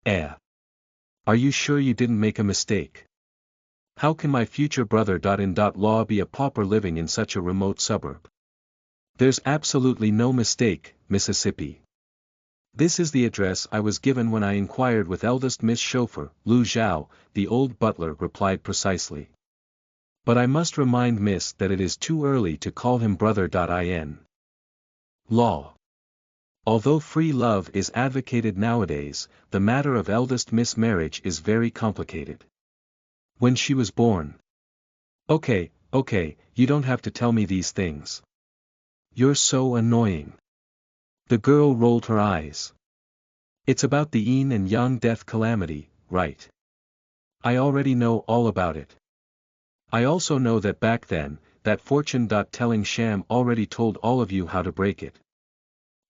S1: Are you sure you didn't make a mistake? How can my future brother-in-law be a pauper living in such a remote suburb?" "There's absolutely no mistake, Mississippi. This is the address I was given when I inquired with eldest Miss Chauffeur, Lu Zhao," the old butler replied precisely. "But I must remind Miss that it is too early to call him brother-in law. Although free love is advocated nowadays, the matter of eldest Miss marriage is very complicated." "When she was born." Okay, you don't have to tell me these things. You're so annoying." The girl rolled her eyes. "It's about the yin and yang death calamity, right? I already know all about it. I also know that back then, that fortune-telling sham already told all of you how to break it."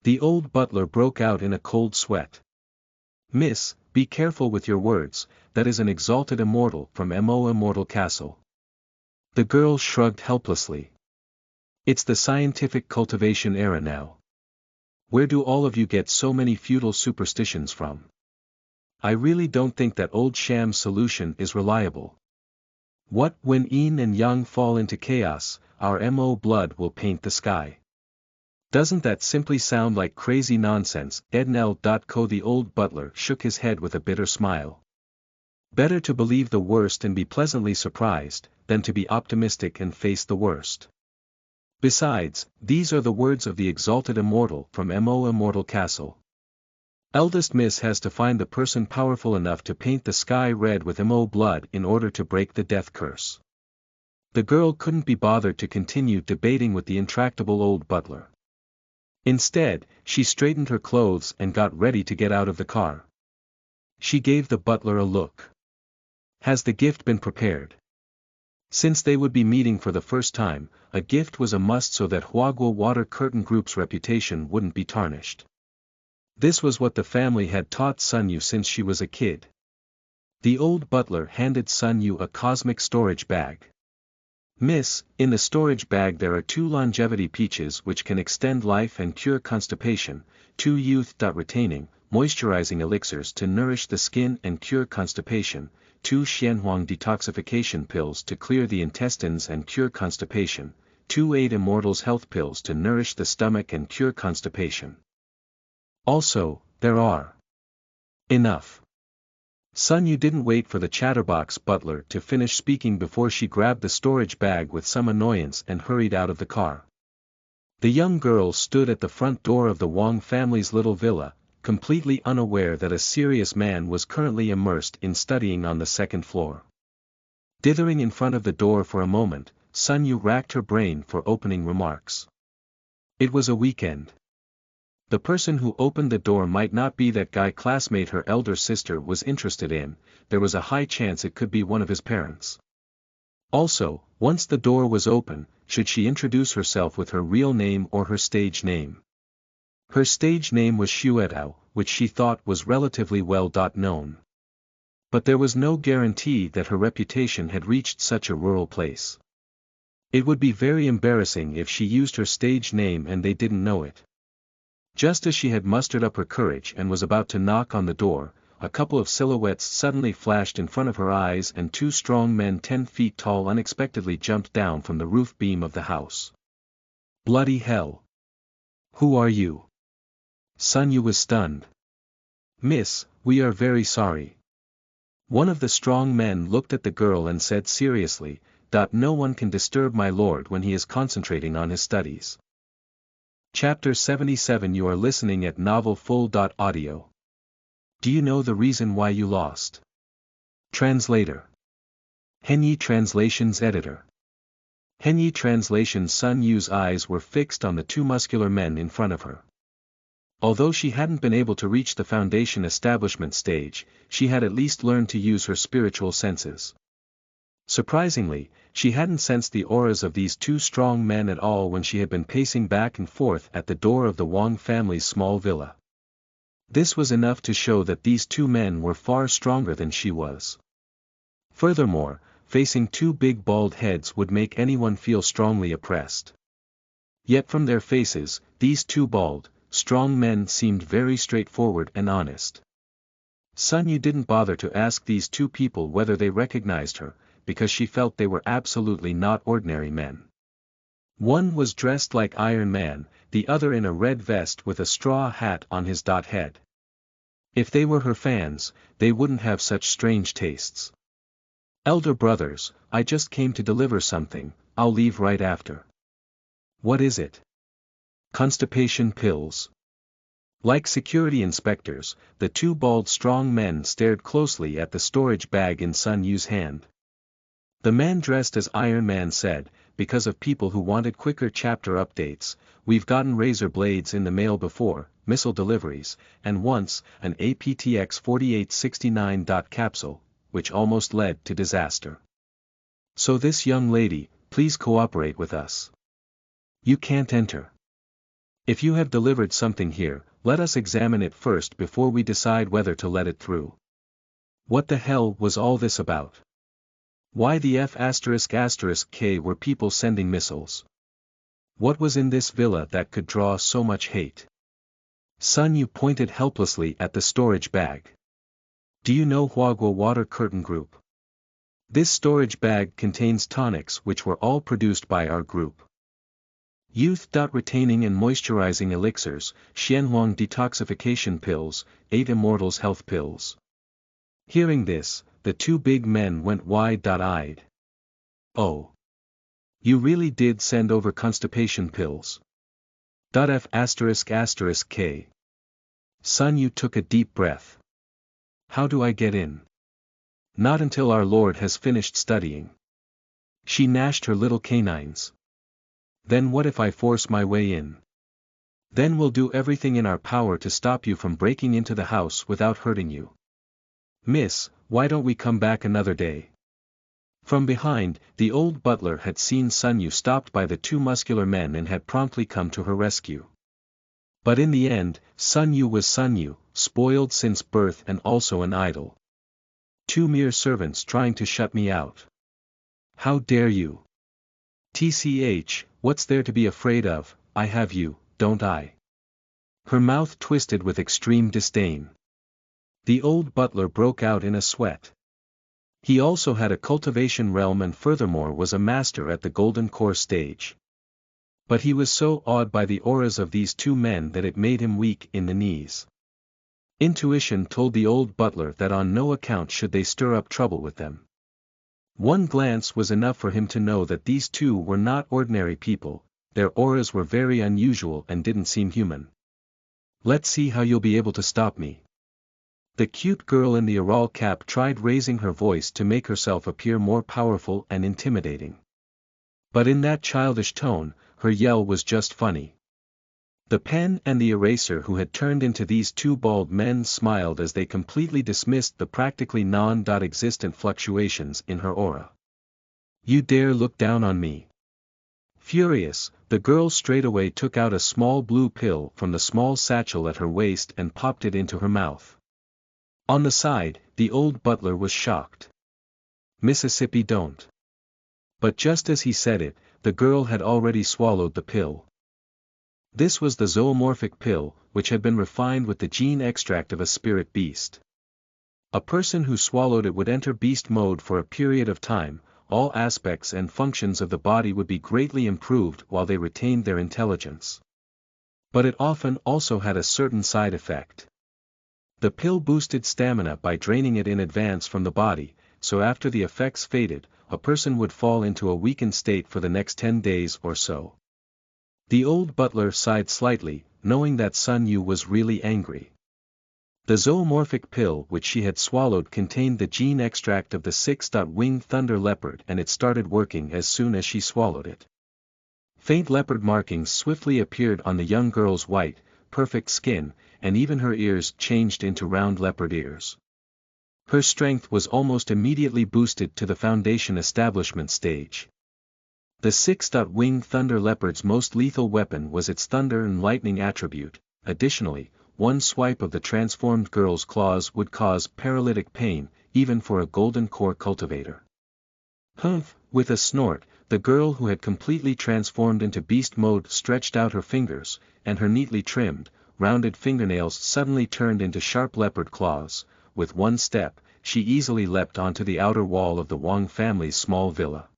S1: The old butler broke out in a cold sweat. "Miss, be careful with your words, that is an exalted immortal from Immortal Castle." The girl shrugged helplessly. "It's the scientific cultivation era now. Where do all of you get so many feudal superstitions from? I really don't think that old sham solution is reliable. What, when yin and yang fall into chaos, our blood will paint the sky? Doesn't that simply sound like crazy nonsense?" Ednel.co The old butler shook his head with a bitter smile. "Better to believe the worst and be pleasantly surprised, than to be optimistic and face the worst. Besides, these are the words of the exalted immortal from Immortal Castle. Eldest Miss has to find the person powerful enough to paint the sky red with blood in order to break the death curse." The girl couldn't be bothered to continue debating with the intractable old butler. Instead, she straightened her clothes and got ready to get out of the car. She gave the butler a look. "Has the gift been prepared?" Since they would be meeting for the first time, a gift was a must so that Huaguo Water Curtain Group's reputation wouldn't be tarnished. This was what the family had taught Sun Yu since she was a kid. The old butler handed Sun Yu a cosmic storage bag. "Miss, in the storage bag there are 2 longevity peaches which can extend life and cure constipation, 2 youth-retaining, moisturizing elixirs to nourish the skin and cure constipation, 2 Xianhuang detoxification pills to clear the intestines and cure constipation, 2 8 Immortals health pills to nourish the stomach and cure constipation. Also, there are..." Enough. Sun Yu didn't wait for the chatterbox butler to finish speaking before she grabbed the storage bag with some annoyance and hurried out of the car. The young girl stood at the front door of the Wang family's little villa, completely unaware that a serious man was currently immersed in studying on the second floor. Dithering in front of the door for a moment, Sun Yu racked her brain for opening remarks. It was a weekend. The person who opened the door might not be that guy classmate her elder sister was interested in, there was a high chance it could be one of his parents. Also, once the door was open, should she introduce herself with her real name or her stage name? Her stage name was Xuetao, which she thought was relatively well known. But there was no guarantee that her reputation had reached such a rural place. It would be very embarrassing if she used her stage name and they didn't know it. Just as she had mustered up her courage and was about to knock on the door, a couple of silhouettes suddenly flashed in front of her eyes and two strong men 10 feet tall unexpectedly jumped down from the roof beam of the house. Bloody hell! Who are you? Sun Yu was stunned. Miss, we are very sorry. One of the strong men looked at the girl and said seriously, no one can disturb my lord when he is concentrating on his studies. Chapter 77. You are listening at novelfull.audio. Do you know the reason why you lost? Translator. Henyi Translations Editor. Henyi Translations. Sun Yu's eyes were fixed on the two muscular men in front of her. Although she hadn't been able to reach the foundation establishment stage, she had at least learned to use her spiritual senses. Surprisingly, she hadn't sensed the auras of these two strong men at all when she had been pacing back and forth at the door of the Wang family's small villa. This was enough to show that these two men were far stronger than she was. Furthermore, facing two big bald heads would make anyone feel strongly oppressed. Yet from their faces, these two bald, strong men seemed very straightforward and honest. Sun Yu didn't bother to ask these two people whether they recognized her, because she felt they were absolutely not ordinary men. One was dressed like Iron Man, the other in a red vest with a straw hat on his head. If they were her fans, they wouldn't have such strange tastes. Elder brothers, I just came to deliver something, I'll leave right after. What is it? Constipation pills. Like security inspectors, the two bald strong men stared closely at the storage bag in Sun Yu's hand. The man dressed as Iron Man said, because of people who wanted quicker chapter updates, we've gotten razor blades in the mail before, missile deliveries, and once, an APTX 4869. Capsule, which almost led to disaster. So this young lady, please cooperate with us. You can't enter. If you have delivered something here, let us examine it first before we decide whether to let it through. What the hell was all this about? Why the F***K were people sending missiles? What was in this villa that could draw so much hate? Sun Yu pointed helplessly at the storage bag. Do you know Huagua Water Curtain Group? This storage bag contains tonics which were all produced by our group. Youth. Retaining and moisturizing elixirs, Xianhuang detoxification pills, 8 Immortals health pills. Hearing this, the two big men went wide-eyed. Oh. You really did send over constipation pills? F***K. Sun Yu took a deep breath. How do I get in? Not until our lord has finished studying. She gnashed her little canines. Then what if I force my way in? Then we'll do everything in our power to stop you from breaking into the house without hurting you. Miss, why don't we come back another day? From behind, the old butler had seen Sun Yu stopped by the two muscular men and had promptly come to her rescue. But in the end, Sun Yu was Sun Yu, spoiled since birth and also an idol. Two mere servants trying to shut me out. How dare you? TCH, what's there to be afraid of? I have you, don't I? Her mouth twisted with extreme disdain. The old butler broke out in a sweat. He also had a cultivation realm and furthermore was a master at the Golden Core stage. But he was so awed by the auras of these two men that it made him weak in the knees. Intuition told the old butler that on no account should they stir up trouble with them. One glance was enough for him to know that these two were not ordinary people, their auras were very unusual and didn't seem human. Let's see how you'll be able to stop me. The cute girl in the Ural cap tried raising her voice to make herself appear more powerful and intimidating. But in that childish tone, her yell was just funny. The pen and the eraser who had turned into these two bald men smiled as they completely dismissed the practically non-existent fluctuations in her aura. You dare look down on me? Furious, the girl straightaway took out a small blue pill from the small satchel at her waist and popped it into her mouth. On the side, the old butler was shocked. Mississippi don't. But just as he said it, the girl had already swallowed the pill. This was the zoomorphic pill, which had been refined with the gene extract of a spirit beast. A person who swallowed it would enter beast mode for a period of time. All aspects and functions of the body would be greatly improved while they retained their intelligence. But it often also had a certain side effect. The pill boosted stamina by draining it in advance from the body, so after the effects faded, a person would fall into a weakened state for the next 10 days or so. The old butler sighed slightly, knowing that Sun Yu was really angry. The zoomorphic pill which she had swallowed contained the gene extract of the six-winged thunder leopard, and it started working as soon as she swallowed it. Faint leopard markings swiftly appeared on the young girl's white, perfect skin, and even her ears changed into round leopard ears. Her strength was almost immediately boosted to the foundation establishment stage. The six-winged thunder leopard's most lethal weapon was its thunder and lightning attribute. Additionally, one swipe of the transformed girl's claws would cause paralytic pain, even for a golden core cultivator. Humph! With a snort, the girl who had completely transformed into beast mode stretched out her fingers, and her neatly trimmed, rounded fingernails suddenly turned into sharp leopard claws. With one step, she easily leapt onto the outer wall of the Wang family's small villa.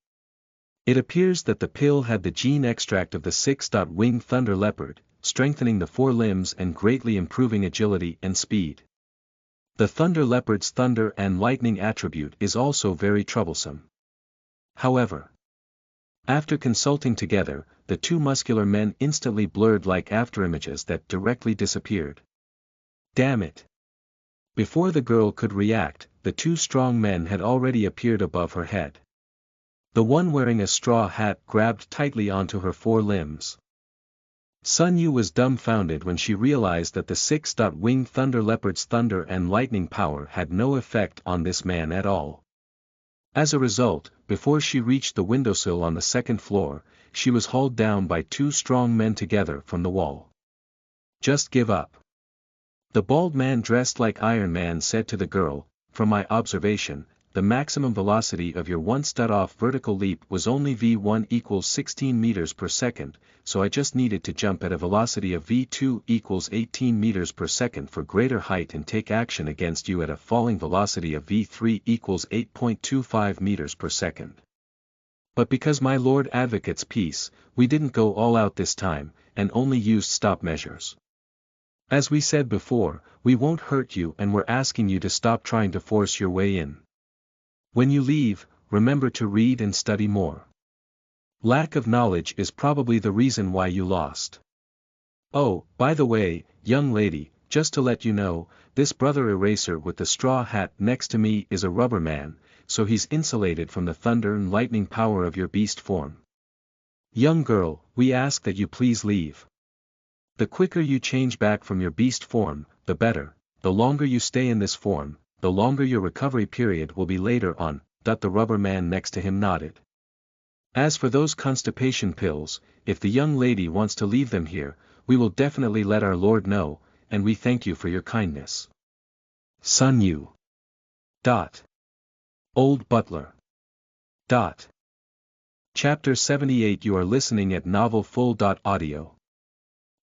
S1: It appears that the pill had the gene extract of the six-winged thunder leopard, strengthening the four limbs and greatly improving agility and speed. The thunder leopard's thunder and lightning attribute is also very troublesome. However, after consulting together, the two muscular men instantly blurred like afterimages that directly disappeared. Damn it! Before the girl could react, the two strong men had already appeared above her head. The one wearing a straw hat grabbed tightly onto her four limbs. Sun Yu was dumbfounded when she realized that the six-winged thunder leopard's thunder and lightning power had no effect on this man at all. As a result, before she reached the windowsill on the second floor, she was hauled down by two strong men together from the wall. Just give up. The bald man dressed like Iron Man said to the girl, from my observation, the maximum velocity of your one-off vertical leap was only v1 equals 16 meters per second, so I just needed to jump at a velocity of v2 equals 18 meters per second for greater height and take action against you at a falling velocity of v3 equals 8.25 meters per second. But because my Lord Advocate's peace, we didn't go all out this time, and only used stop measures. As we said before, we won't hurt you and we're asking you to stop trying to force your way in. When you leave, remember to read and study more. Lack of knowledge is probably the reason why you lost. Oh, by the way, young lady, just to let you know, this brother eraser with the straw hat next to me is a rubber man, so he's insulated from the thunder and lightning power of your beast form. Young girl, we ask that you please leave. The quicker you change back from your beast form, the better. The longer you stay in this form, the longer your recovery period will be later on. The rubber man next to him nodded. As for those constipation pills, if the young lady wants to leave them here, we will definitely let our Lord know, and we thank you for your kindness. Sun Yu. Old Butler. Chapter 78. You are listening at novelfull.audio.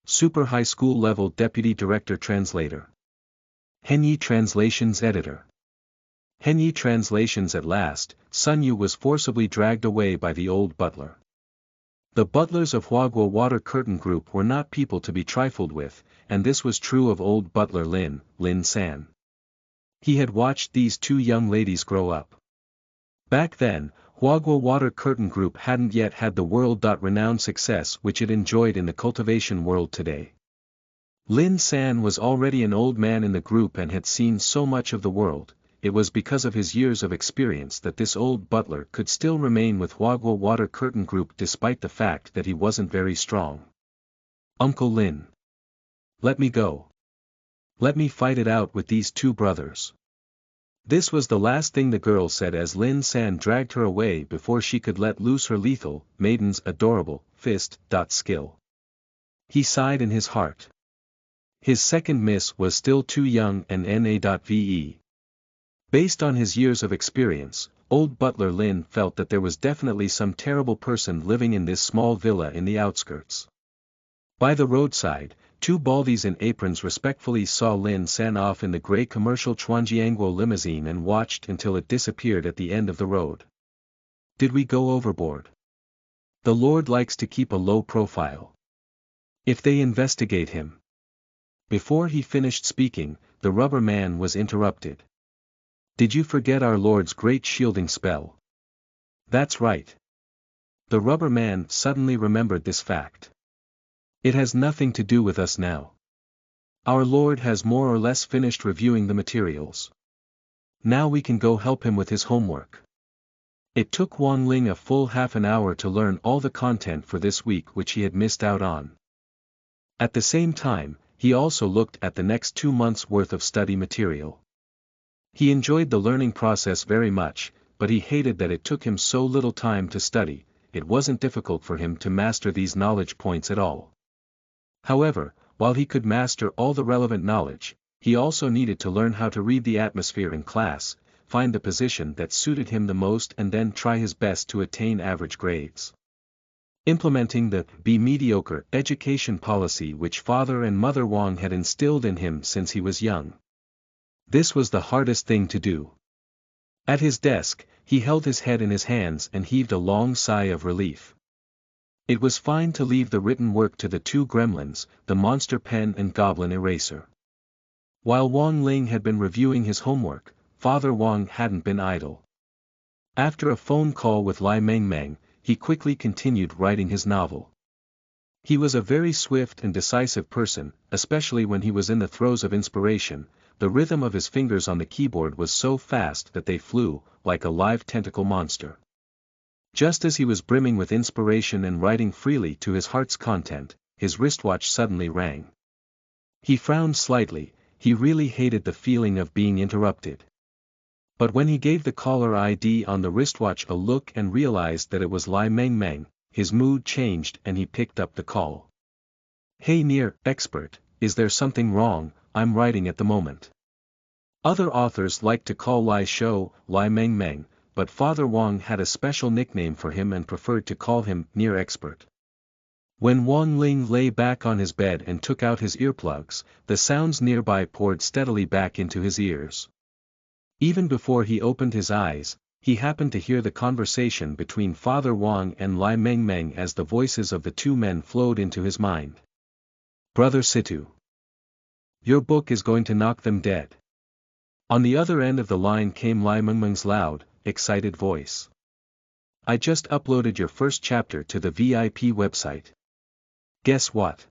S1: Super High School Level Deputy Director Translator. Henyi Translations Editor. Henyi Translations. At last, Sun Yu was forcibly dragged away by the old butler. The butlers of Huagua Water Curtain Group were not people to be trifled with, and this was true of old butler Lin San. He had watched these two young ladies grow up. Back then, Huagua Water Curtain Group hadn't yet had the world-renowned success which it enjoyed in the cultivation world today. Lin San was already an old man in the group and had seen so much of the world. It was because of his years of experience that this old butler could still remain with Wagwa Water Curtain Group despite the fact that he wasn't very strong. Uncle Lin. Let me go. Let me fight it out with these two brothers. This was the last thing the girl said as Lin San dragged her away before she could let loose her lethal, maiden's adorable, fist. Skill. He sighed in his heart. His second miss was still too young and NA.VE. Based on his years of experience, old butler Lin felt that there was definitely some terrible person living in this small villa in the outskirts. By the roadside, two baldies in aprons respectfully saw Lin San off in the grey commercial Chuanjiangguo limousine and watched until it disappeared at the end of the road. Did we go overboard? The Lord likes to keep a low profile. If they investigate him. Before he finished speaking, the rubber man was interrupted. Did you forget our Lord's great shielding spell? That's right. The rubber man suddenly remembered this fact. It has nothing to do with us now. Our Lord has more or less finished reviewing the materials. Now we can go help him with his homework. It took Wang Ling a full half an hour to learn all the content for this week which he had missed out on. At the same time, he also looked at the next 2 months' worth of study material. He enjoyed the learning process very much, but he hated that it took him so little time to study. It wasn't difficult for him to master these knowledge points at all. However, while he could master all the relevant knowledge, he also needed to learn how to read the atmosphere in class, find the position that suited him the most and then try his best to attain average grades. Implementing the "be mediocre" education policy which Father and Mother Wang had instilled in him since he was young. This was the hardest thing to do. At his desk, he held his head in his hands and heaved a long sigh of relief. It was fine to leave the written work to the two gremlins, the monster pen and goblin eraser. While Wang Ling had been reviewing his homework, Father Wang hadn't been idle. After a phone call with Lai Mengmeng, he quickly continued writing his novel. He was a very swift and decisive person, especially when he was in the throes of inspiration. The rhythm of his fingers on the keyboard was so fast that they flew, like a live tentacle monster. Just as he was brimming with inspiration and writing freely to his heart's content, his wristwatch suddenly rang. He frowned slightly. He really hated the feeling of being interrupted. But when he gave the caller ID on the wristwatch a look and realized that it was Lai Mengmeng, his mood changed and he picked up the call. Hey near expert, is there something wrong? I'm writing at the moment. Other authors like to call Lai Shou, Lai Mengmeng, but Father Wang had a special nickname for him and preferred to call him near expert. When Wang Ling lay back on his bed and took out his earplugs, the sounds nearby poured steadily back into his ears. Even before he opened his eyes, he happened to hear the conversation between Father Wang and Lai Mengmeng as the voices of the two men flowed into his mind. Brother Situ. Your book is going to knock them dead. On the other end of the line came Lai Mengmeng's loud, excited voice. I just uploaded your first chapter to the VIP website. Guess what?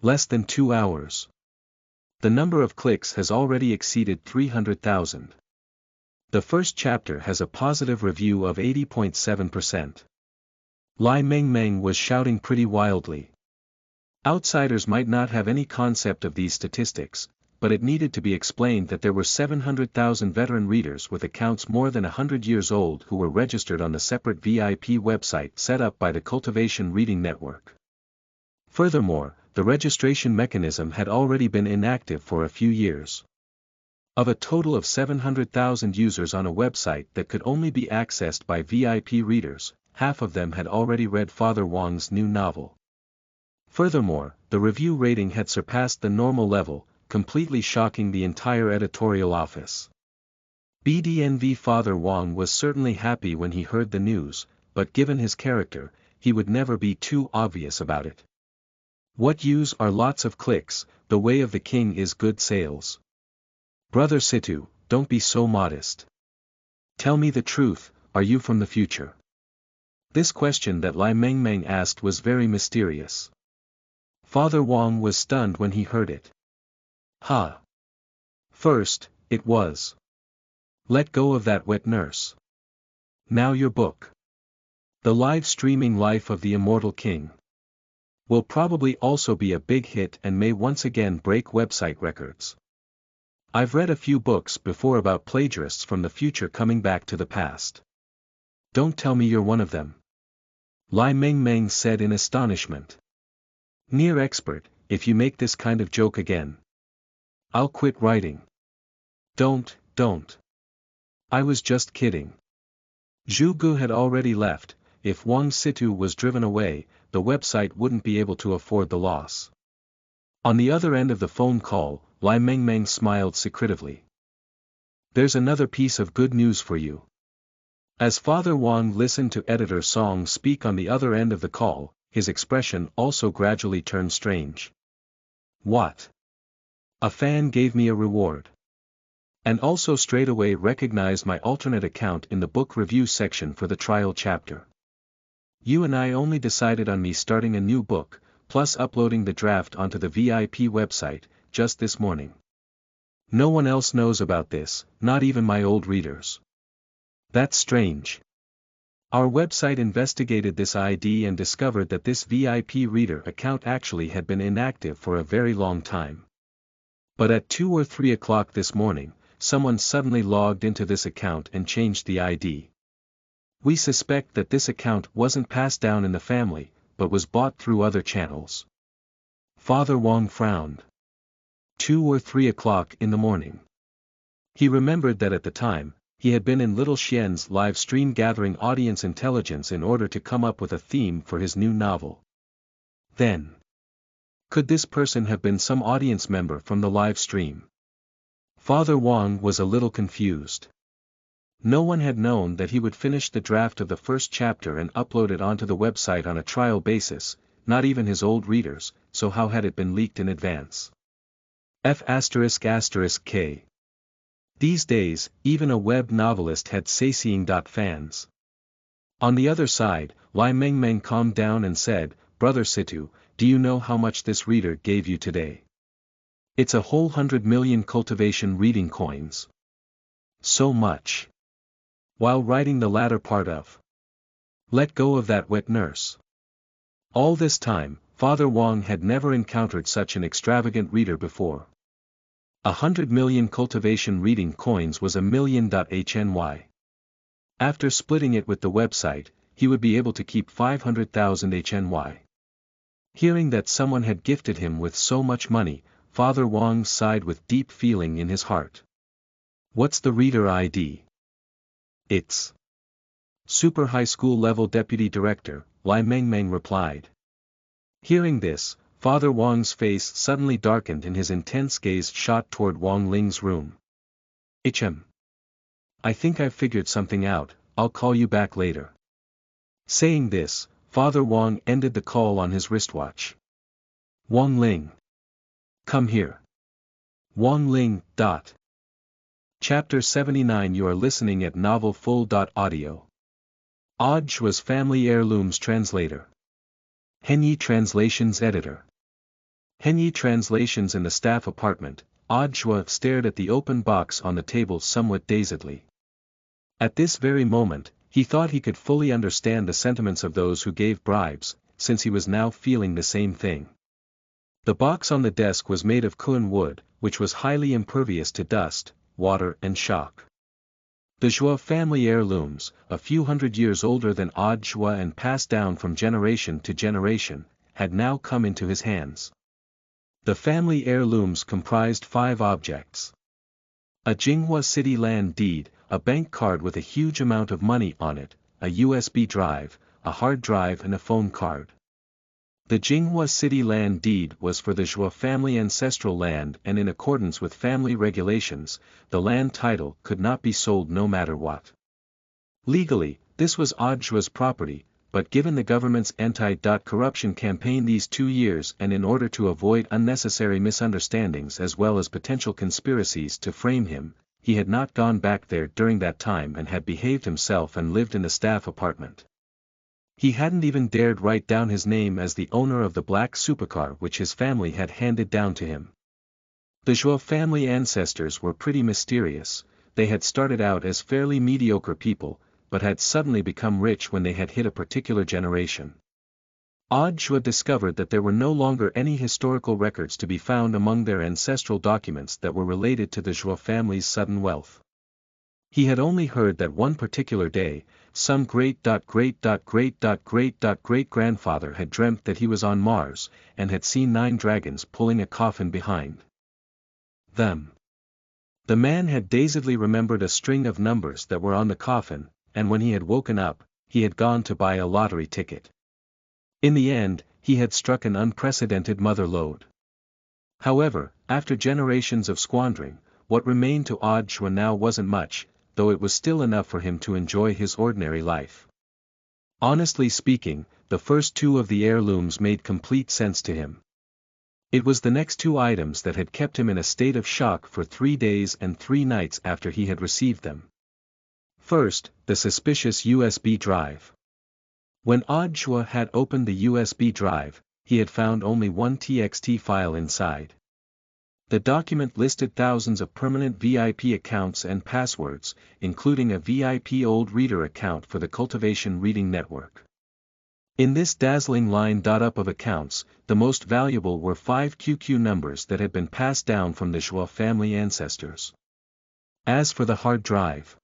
S1: Less than 2 hours. The number of clicks has already exceeded 300,000. The first chapter has a positive review of 80.7%. Lai Mengmeng was shouting pretty wildly. Outsiders might not have any concept of these statistics, but it needed to be explained that there were 700,000 veteran readers with accounts more than 100 years old who were registered on the separate VIP website set up by the Cultivation Reading Network. Furthermore, the registration mechanism had already been inactive for a few years. Of a total of 700,000 users on a website that could only be accessed by VIP readers, half of them had already read Father Wang's new novel. Furthermore, the review rating had surpassed the normal level, completely shocking the entire editorial office. BDNV Father Wang was certainly happy when he heard the news, but given his character, he would never be too obvious about it. What use are lots of clicks? The way of the king is good sales. Brother Situ, don't be so modest. Tell me the truth, are you from the future? This question that Lai Mengmeng asked was very mysterious. Father Wang was stunned when he heard it. Ha! First, it was. Let go of that wet nurse. Now your book. The live streaming life of the Immortal King will probably also be a big hit and may once again break website records. I've read a few books before about plagiarists from the future coming back to the past. Don't tell me you're one of them. Lai Mengmeng said in astonishment. Near expert, if you make this kind of joke again, I'll quit writing. Don't. I was just kidding. Zhu Gu had already left. If Wang Situ was driven away, the website wouldn't be able to afford the loss. On the other end of the phone call, Lai Mengmeng smiled secretively. There's another piece of good news for you. As Father Wang listened to editor Song speak on the other end of the call, his expression also gradually turned strange. What? A fan gave me a reward. And also straight away recognized my alternate account in the book review section for the trial chapter. You and I only decided on me starting a new book, plus uploading the draft onto the VIP website, just this morning. No one else knows about this, not even my old readers. That's strange. Our website investigated this ID and discovered that this VIP reader account actually had been inactive for a very long time. But at 2 or 3 o'clock this morning, someone suddenly logged into this account and changed the ID. We suspect that this account wasn't passed down in the family, but was bought through other channels. Father Wang frowned. 2 or 3 o'clock in the morning. He remembered that at the time, he had been in Little Xian's live stream gathering audience intelligence in order to come up with a theme for his new novel. Then, could this person have been some audience member from the live stream? Father Wang was a little confused. No one had known that he would finish the draft of the first chapter and upload it onto the website on a trial basis, not even his old readers, so how had it been leaked in advance? F***K. These days, even a web novelist had fans. On the other side, Lai Mengmeng calmed down and said, Brother Situ, do you know how much this reader gave you today? It's a whole 100 million cultivation reading coins. So much. While writing the latter part of Let Go of That Wet Nurse. All this time, Father Wang had never encountered such an extravagant reader before. 100 million cultivation reading coins was $1,000,000. After splitting it with the website, he would be able to keep 500,000 HNY. Hearing that someone had gifted him with so much money, Father Wang sighed with deep feeling in his heart. What's the reader ID? It's Super High School Level Deputy Director, Lai Mengmeng replied. Hearing this, Father Wang's face suddenly darkened and his intense gaze shot toward Wang Ling's room. I think I've figured something out, I'll call you back later. Saying this, Father Wang ended the call on his wristwatch. Wang Ling. Come here. Wang Ling. Chapter 79. You are listening at novelfull.audio. Ojhua's Family Heirlooms Translator. Henyi Translations Editor. Henyi Translations. In the staff apartment, Ojhua stared at the open box on the table somewhat dazedly. At this very moment, he thought he could fully understand the sentiments of those who gave bribes, since he was now feeling the same thing. The box on the desk was made of Kuan wood, which was highly impervious to dust, water and shock. The Zhua family heirlooms, a few hundred years older than Ojhua and passed down from generation to generation, had now come into his hands. The family heirlooms comprised 5 objects. A Jinghua city land deed, a bank card with a huge amount of money on it, a USB drive, a hard drive and a phone card. The Jinghua city land deed was for the Zhua family ancestral land, and in accordance with family regulations, the land title could not be sold no matter what. Legally, this was Ojhua's property, but given the government's anti-corruption campaign these 2 years and in order to avoid unnecessary misunderstandings as well as potential conspiracies to frame him, he had not gone back there during that time and had behaved himself and lived in the staff apartment. He hadn't even dared write down his name as the owner of the black supercar which his family had handed down to him. The Zhou family ancestors were pretty mysterious. They had started out as fairly mediocre people, but had suddenly become rich when they had hit a particular generation. Zhou discovered that there were no longer any historical records to be found among their ancestral documents that were related to the Zhou family's sudden wealth. He had only heard that one particular day, some great-great-great-great-great-great-grandfather had dreamt that he was on Mars, and had seen 9 dragons pulling a coffin behind them. The man had dazedly remembered a string of numbers that were on the coffin, and when he had woken up, he had gone to buy a lottery ticket. In the end, he had struck an unprecedented mother lode. However, after generations of squandering, what remained to Zhou now wasn't much, though it was still enough for him to enjoy his ordinary life. Honestly speaking, the first 2 of the heirlooms made complete sense to him. It was the next 2 items that had kept him in a state of shock for 3 days and 3 nights after he had received them. First, the suspicious USB drive. When Zhou had opened the USB drive, he had found only one TXT file inside. The document listed thousands of permanent VIP accounts and passwords, including a VIP old reader account for the Cultivation Reading Network. In this dazzling line-up of accounts, the most valuable were 5 QQ numbers that had been passed down from the Zhou family ancestors. As for the hard drive,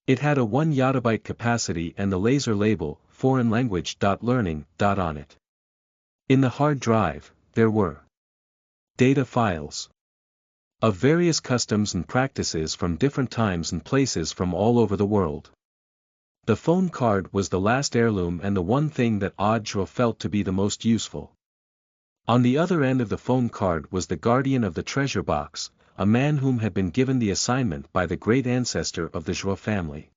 S1: it had a 1 yottabyte capacity and the laser label, foreign language.learning, on it. In the hard drive, there were data files of various customs and practices from different times and places from all over the world. The phone card was the last heirloom and the one thing that Zhou felt to be the most useful. On the other end of the phone card was the guardian of the treasure box, a man whom had been given the assignment by the great ancestor of the Zhou family.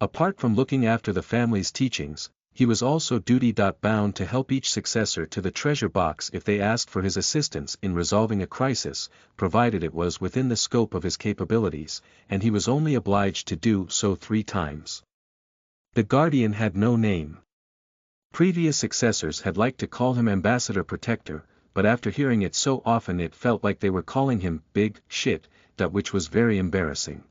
S1: Apart from looking after the family's teachings, he was also duty-bound to help each successor to the treasure box if they asked for his assistance in resolving a crisis, provided it was within the scope of his capabilities, and he was only obliged to do so 3 times. The guardian had no name. Previous successors had liked to call him Ambassador Protector, but after hearing it so often it felt like they were calling him Big Shit, which was very embarrassing.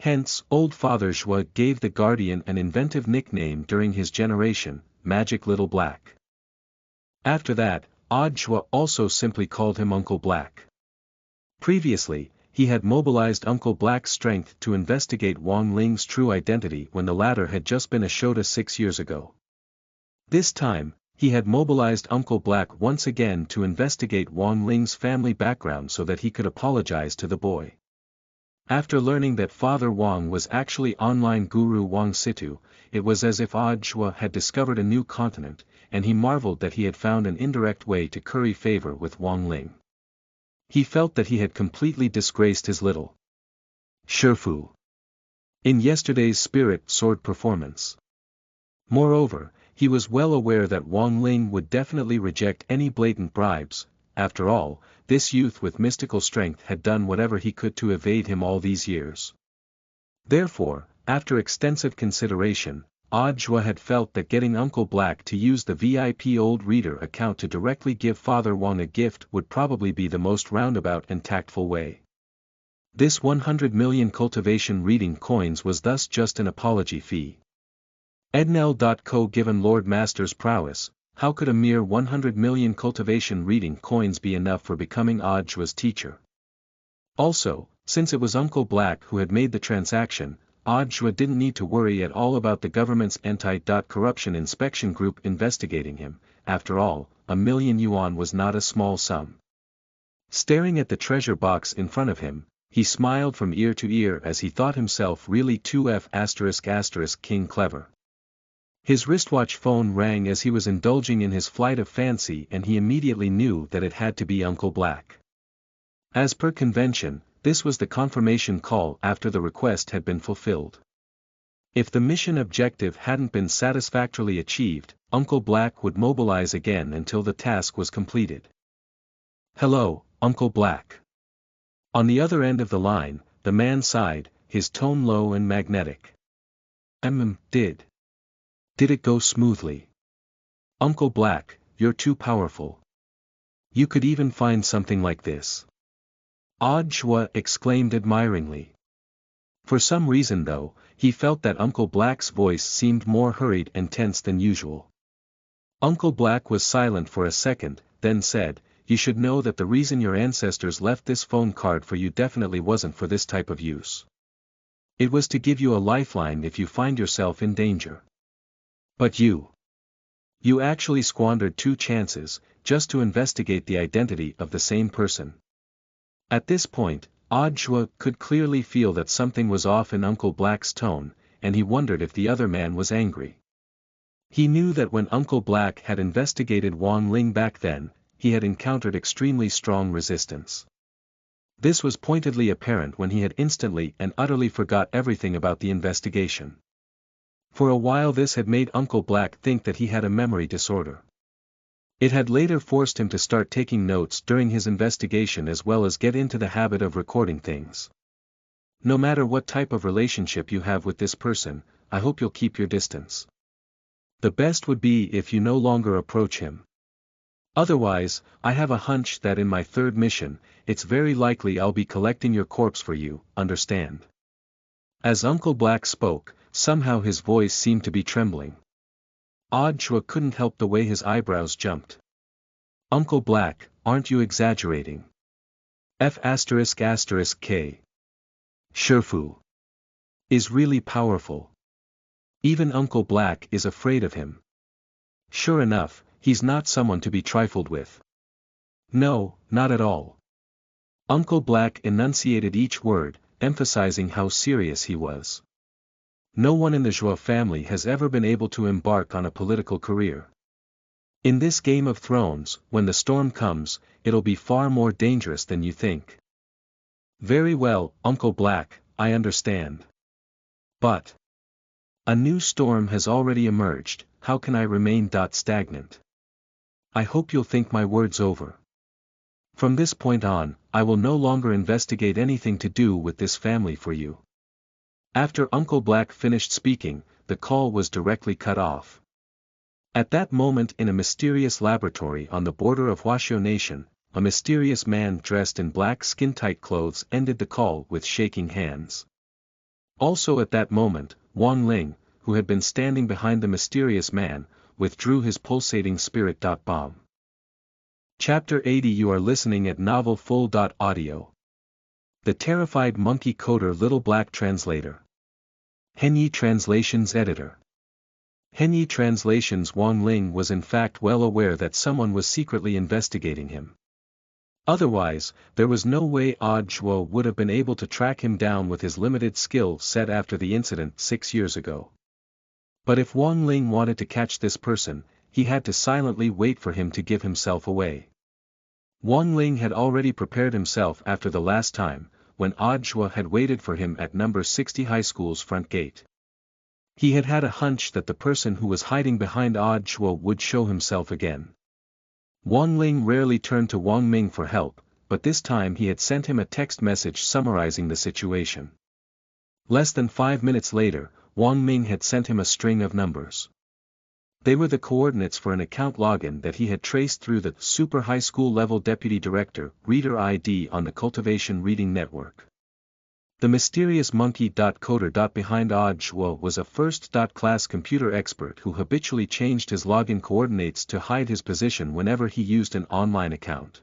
S1: Hence, old Father Zhou gave the guardian an inventive nickname during his generation, Magic Little Black. After that, Zhou also simply called him Uncle Black. Previously, he had mobilized Uncle Black's strength to investigate Wang Ling's true identity when the latter had just been a Shota 6 years ago. This time, he had mobilized Uncle Black once again to investigate Wang Ling's family background so that he could apologize to the boy. After learning that Father Wang was actually online guru Wang Situ, it was as if Zhou had discovered a new continent, and he marveled that he had found an indirect way to curry favor with Wang Ling. He felt that he had completely disgraced his little Shifu in yesterday's spirit sword performance. Moreover, he was well aware that Wang Ling would definitely reject any blatant bribes. After all, this youth with mystical strength had done whatever he could to evade him all these years. Therefore, after extensive consideration, Zhou had felt that getting Uncle Black to use the VIP old reader account to directly give Father Wang a gift would probably be the most roundabout and tactful way. This 100 million cultivation reading coins was thus just an apology fee. Ednel.co. Given Lord Master's prowess, how could a mere 100 million cultivation reading coins be enough for becoming Zhou's teacher? Also, since it was Uncle Black who had made the transaction, Zhou didn't need to worry at all about the government's anti-corruption inspection group investigating him. After all, $1 million yuan was not a small sum. Staring at the treasure box in front of him, he smiled from ear to ear as he thought himself really 2F*** king clever. His wristwatch phone rang as he was indulging in his flight of fancy and he immediately knew that it had to be Uncle Black. As per convention, this was the confirmation call after the request had been fulfilled. If the mission objective hadn't been satisfactorily achieved, Uncle Black would mobilize again until the task was completed. "Hello, Uncle Black." On the other end of the line, the man sighed, his tone low and magnetic. Did Did it go smoothly? Uncle Black, you're too powerful. You could even find something like this. Odd Chua exclaimed admiringly. For some reason though, he felt that Uncle Black's voice seemed more hurried and tense than usual. Uncle Black was silent for a second, then said, "You should know that the reason your ancestors left this phone card for you definitely wasn't for this type of use. It was to give you a lifeline if you find yourself in danger. But you actually squandered 2 chances, just to investigate the identity of the same person." At this point, Odd Chua could clearly feel that something was off in Uncle Black's tone, and he wondered if the other man was angry. He knew that when Uncle Black had investigated Wang Ling back then, he had encountered extremely strong resistance. This was pointedly apparent when he had instantly and utterly forgot everything about the investigation. For a while this had made Uncle Black think that he had a memory disorder. It had later forced him to start taking notes during his investigation as well as get into the habit of recording things. No matter what type of relationship you have with this person, I hope you'll keep your distance. The best would be if you no longer approach him. Otherwise, I have a hunch that in my 3rd mission, it's very likely I'll be collecting your corpse for you, understand? As Uncle Black spoke, somehow his voice seemed to be trembling. Odd Chua couldn't help the way his eyebrows jumped. Uncle Black, aren't you exaggerating? F***K. Shifu is really powerful. Even Uncle Black is afraid of him. Sure enough, he's not someone to be trifled with. No, not at all. Uncle Black enunciated each word, emphasizing how serious he was. No one in the Zhou family has ever been able to embark on a political career. In this Game of Thrones, when the storm comes, it'll be far more dangerous than you think. Very well, Uncle Black, I understand. But a new storm has already emerged, how can I remain stagnant? I hope you'll think my words over. From this point on, I will no longer investigate anything to do with this family for you. After Uncle Black finished speaking, the call was directly cut off. At that moment in a mysterious laboratory on the border of Huaxiao Nation, a mysterious man dressed in black skin-tight clothes ended the call with shaking hands. Also at that moment, Wang Ling, who had been standing behind the mysterious man, withdrew his pulsating spirit bomb. Chapter 80. You are listening at novelfull.audio. The Terrified Monkey Coder Little Black Translator. Henyi Translations Editor. Henyi Translations. Wang Ling was in fact well aware that someone was secretly investigating him. Otherwise, there was no way Odd Chua would have been able to track him down with his limited skill set after the incident 6 years ago. But if Wang Ling wanted to catch this person, he had to silently wait for him to give himself away. Wang Ling had already prepared himself after the last time, when Odd Chua had waited for him at number 60 High School's front gate. He had had a hunch that the person who was hiding behind Odd Chua would show himself again. Wang Ling rarely turned to Wang Ming for help, but this time he had sent him a text message summarizing the situation. Less than 5 minutes later, Wang Ming had sent him a string of numbers. They were the coordinates for an account login that he had traced through the Super High School Level Deputy Director Reader ID on the Cultivation Reading Network. The mysterious monkey.coder. Behind Odd Chua was a first-class computer expert who habitually changed his login coordinates to hide his position whenever he used an online account.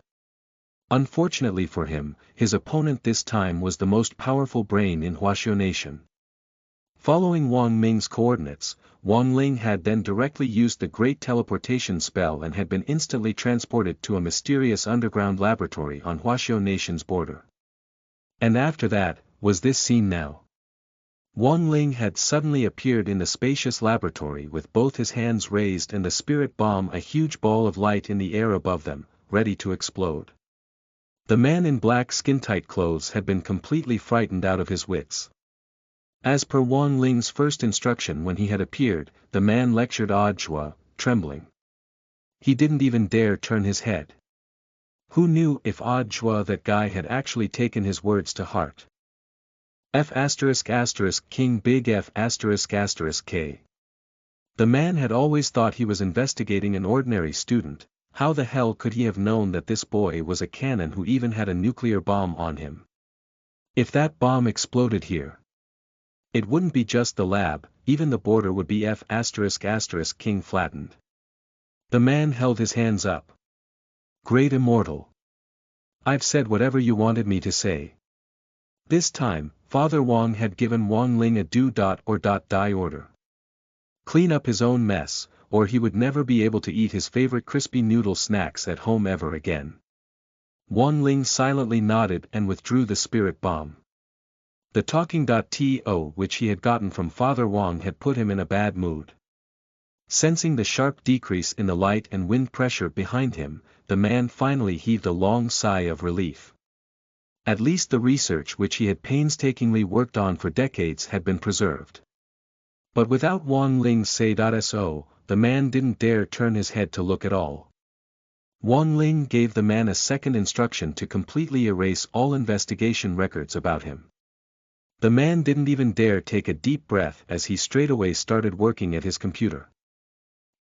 S1: Unfortunately for him, his opponent this time was the most powerful brain in Huaxiao Nation. Following Wang Ming's coordinates, Wang Ling had then directly used the Great Teleportation spell and had been instantly transported to a mysterious underground laboratory on Huaxiao Nation's border. And after that, was this scene now. Wang Ling had suddenly appeared in the spacious laboratory with both his hands raised and the spirit bomb, a huge ball of light in the air above them, ready to explode. The man in black skin-tight clothes had been completely frightened out of his wits. As per Wang Ling's first instruction when he had appeared, the man lectured Odd Chua, trembling. He didn't even dare turn his head. Who knew if Odd Chua, that guy, had actually taken his words to heart? F***King Big F***K. The man had always thought he was investigating an ordinary student. How the hell could he have known that this boy was a cannon who even had a nuclear bomb on him? If that bomb exploded here, it wouldn't be just the lab, even the border would be F*** King flattened. The man held his hands up. Great Immortal. I've said whatever you wanted me to say. This time, Father Wong had given Wong Ling a do-or-die order. Clean up his own mess, or he would never be able to eat his favorite crispy noodle snacks at home ever again. Wong Ling silently nodded and withdrew the spirit bomb. The talking.to which he had gotten from Father Wong had put him in a bad mood. Sensing the sharp decrease in the light and wind pressure behind him, the man finally heaved a long sigh of relief. At least the research which he had painstakingly worked on for decades had been preserved. But without Wong Ling's say.so, the man didn't dare turn his head to look at all. Wong Ling gave the man a second instruction to completely erase all investigation records about him. The man didn't even dare take a deep breath as he straightaway started working at his computer.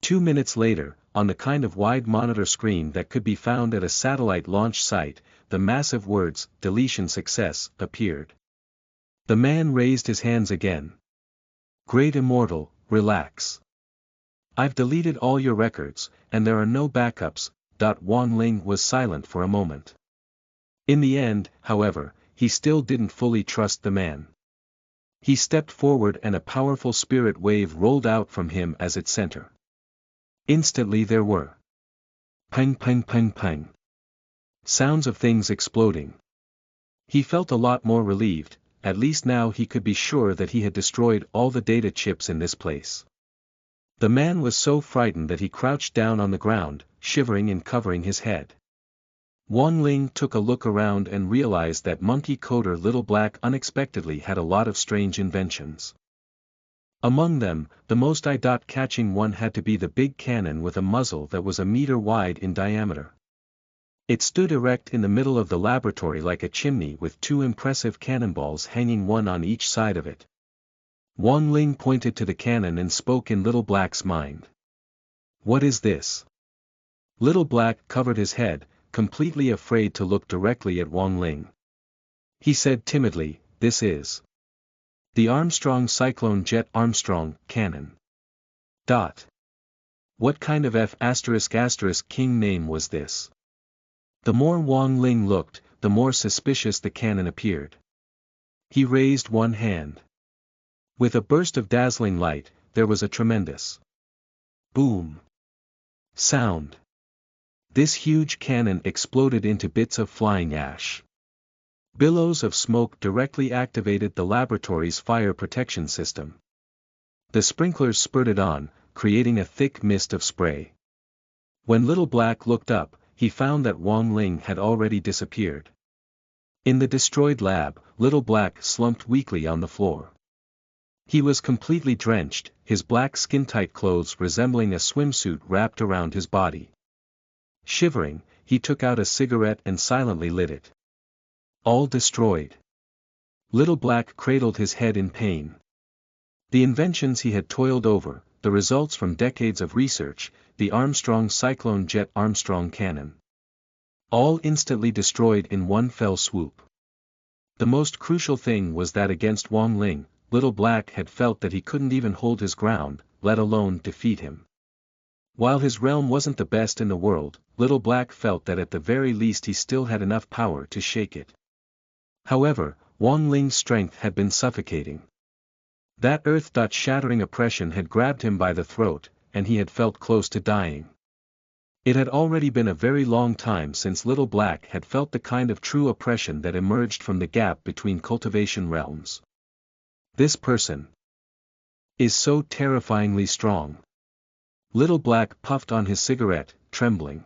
S1: 2 minutes later, on the kind of wide monitor screen that could be found at a satellite launch site, the massive words, "Deletion Success," appeared. The man raised his hands again. Great Immortal, relax. I've deleted all your records, and there are no backups. Wong Ling was silent for a moment. In the end, however, he still didn't fully trust the man. He stepped forward and a powerful spirit wave rolled out from him as its center. Instantly there were pang pang pang pang sounds of things exploding. He felt a lot more relieved, at least now he could be sure that he had destroyed all the data chips in this place. The man was so frightened that he crouched down on the ground, shivering and covering his head. Wong Ling took a look around and realized that monkey coder Little Black unexpectedly had a lot of strange inventions. Among them, the most eye-catching one had to be the big cannon with a muzzle that was a meter wide in diameter. It stood erect in the middle of the laboratory like a chimney with 2 impressive cannonballs hanging one on each side of it. Wong Ling pointed to the cannon and spoke in Little Black's mind. What is this? Little Black covered his head, completely afraid to look directly at Wong Ling. He said timidly, "This is the Armstrong Cyclone Jet Armstrong cannon." What kind of F** King name was this? The more Wong Ling looked, the more suspicious the cannon appeared. He raised one hand. With a burst of dazzling light, there was a tremendous boom sound. This huge cannon exploded into bits of flying ash. Billows of smoke directly activated the laboratory's fire protection system. The sprinklers spurted on, creating a thick mist of spray. When Little Black looked up, he found that Wong Ling had already disappeared. In the destroyed lab, Little Black slumped weakly on the floor. He was completely drenched, his black skin-tight clothes resembling a swimsuit wrapped around his body. Shivering, he took out a cigarette and silently lit it. All destroyed. Little Black cradled his head in pain. The inventions he had toiled over, the results from decades of research, the Armstrong Cyclone Jet Armstrong cannon. All instantly destroyed in one fell swoop. The most crucial thing was that against Wong Ling, Little Black had felt that he couldn't even hold his ground, let alone defeat him. While his realm wasn't the best in the world, Little Black felt that at the very least he still had enough power to shake it. However, Wong Ling's strength had been suffocating. That earth-shattering oppression had grabbed him by the throat, and he had felt close to dying. It had already been a very long time since Little Black had felt the kind of true oppression that emerged from the gap between cultivation realms. This person is so terrifyingly strong. Little Black puffed on his cigarette, trembling.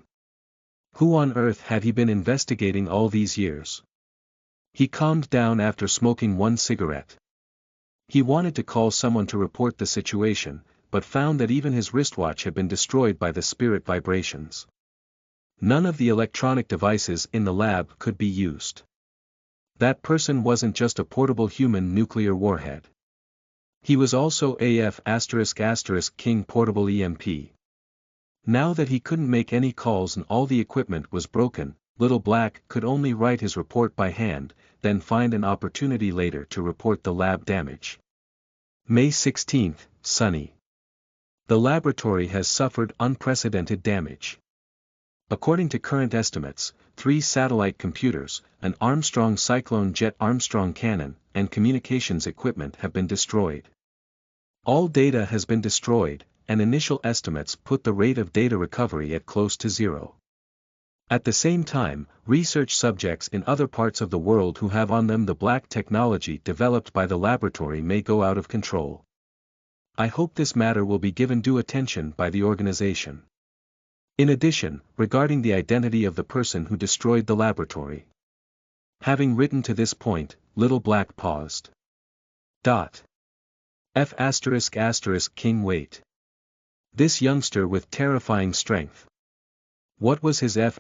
S1: Who on earth had he been investigating all these years? He calmed down after smoking one cigarette. He wanted to call someone to report the situation, but found that even his wristwatch had been destroyed by the spirit vibrations. None of the electronic devices in the lab could be used. That person wasn't just a portable human nuclear warhead. He was also AF*** King portable EMP. Now that he couldn't make any calls and all the equipment was broken, Little Black could only write his report by hand, then find an opportunity later to report the lab damage. May 16, sunny. The laboratory has suffered unprecedented damage. According to current estimates, 3 satellite computers, an Armstrong Cyclone jet Armstrong cannon, and communications equipment have been destroyed. All data has been destroyed, and initial estimates put the rate of data recovery at close to 0. At the same time, research subjects in other parts of the world who have on them the black technology developed by the laboratory may go out of control. I hope this matter will be given due attention by the organization. In addition, regarding the identity of the person who destroyed the laboratory. Having written to this point, Little Black paused. F*** King wait. This youngster with terrifying strength. What was his F***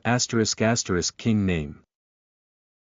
S1: King name?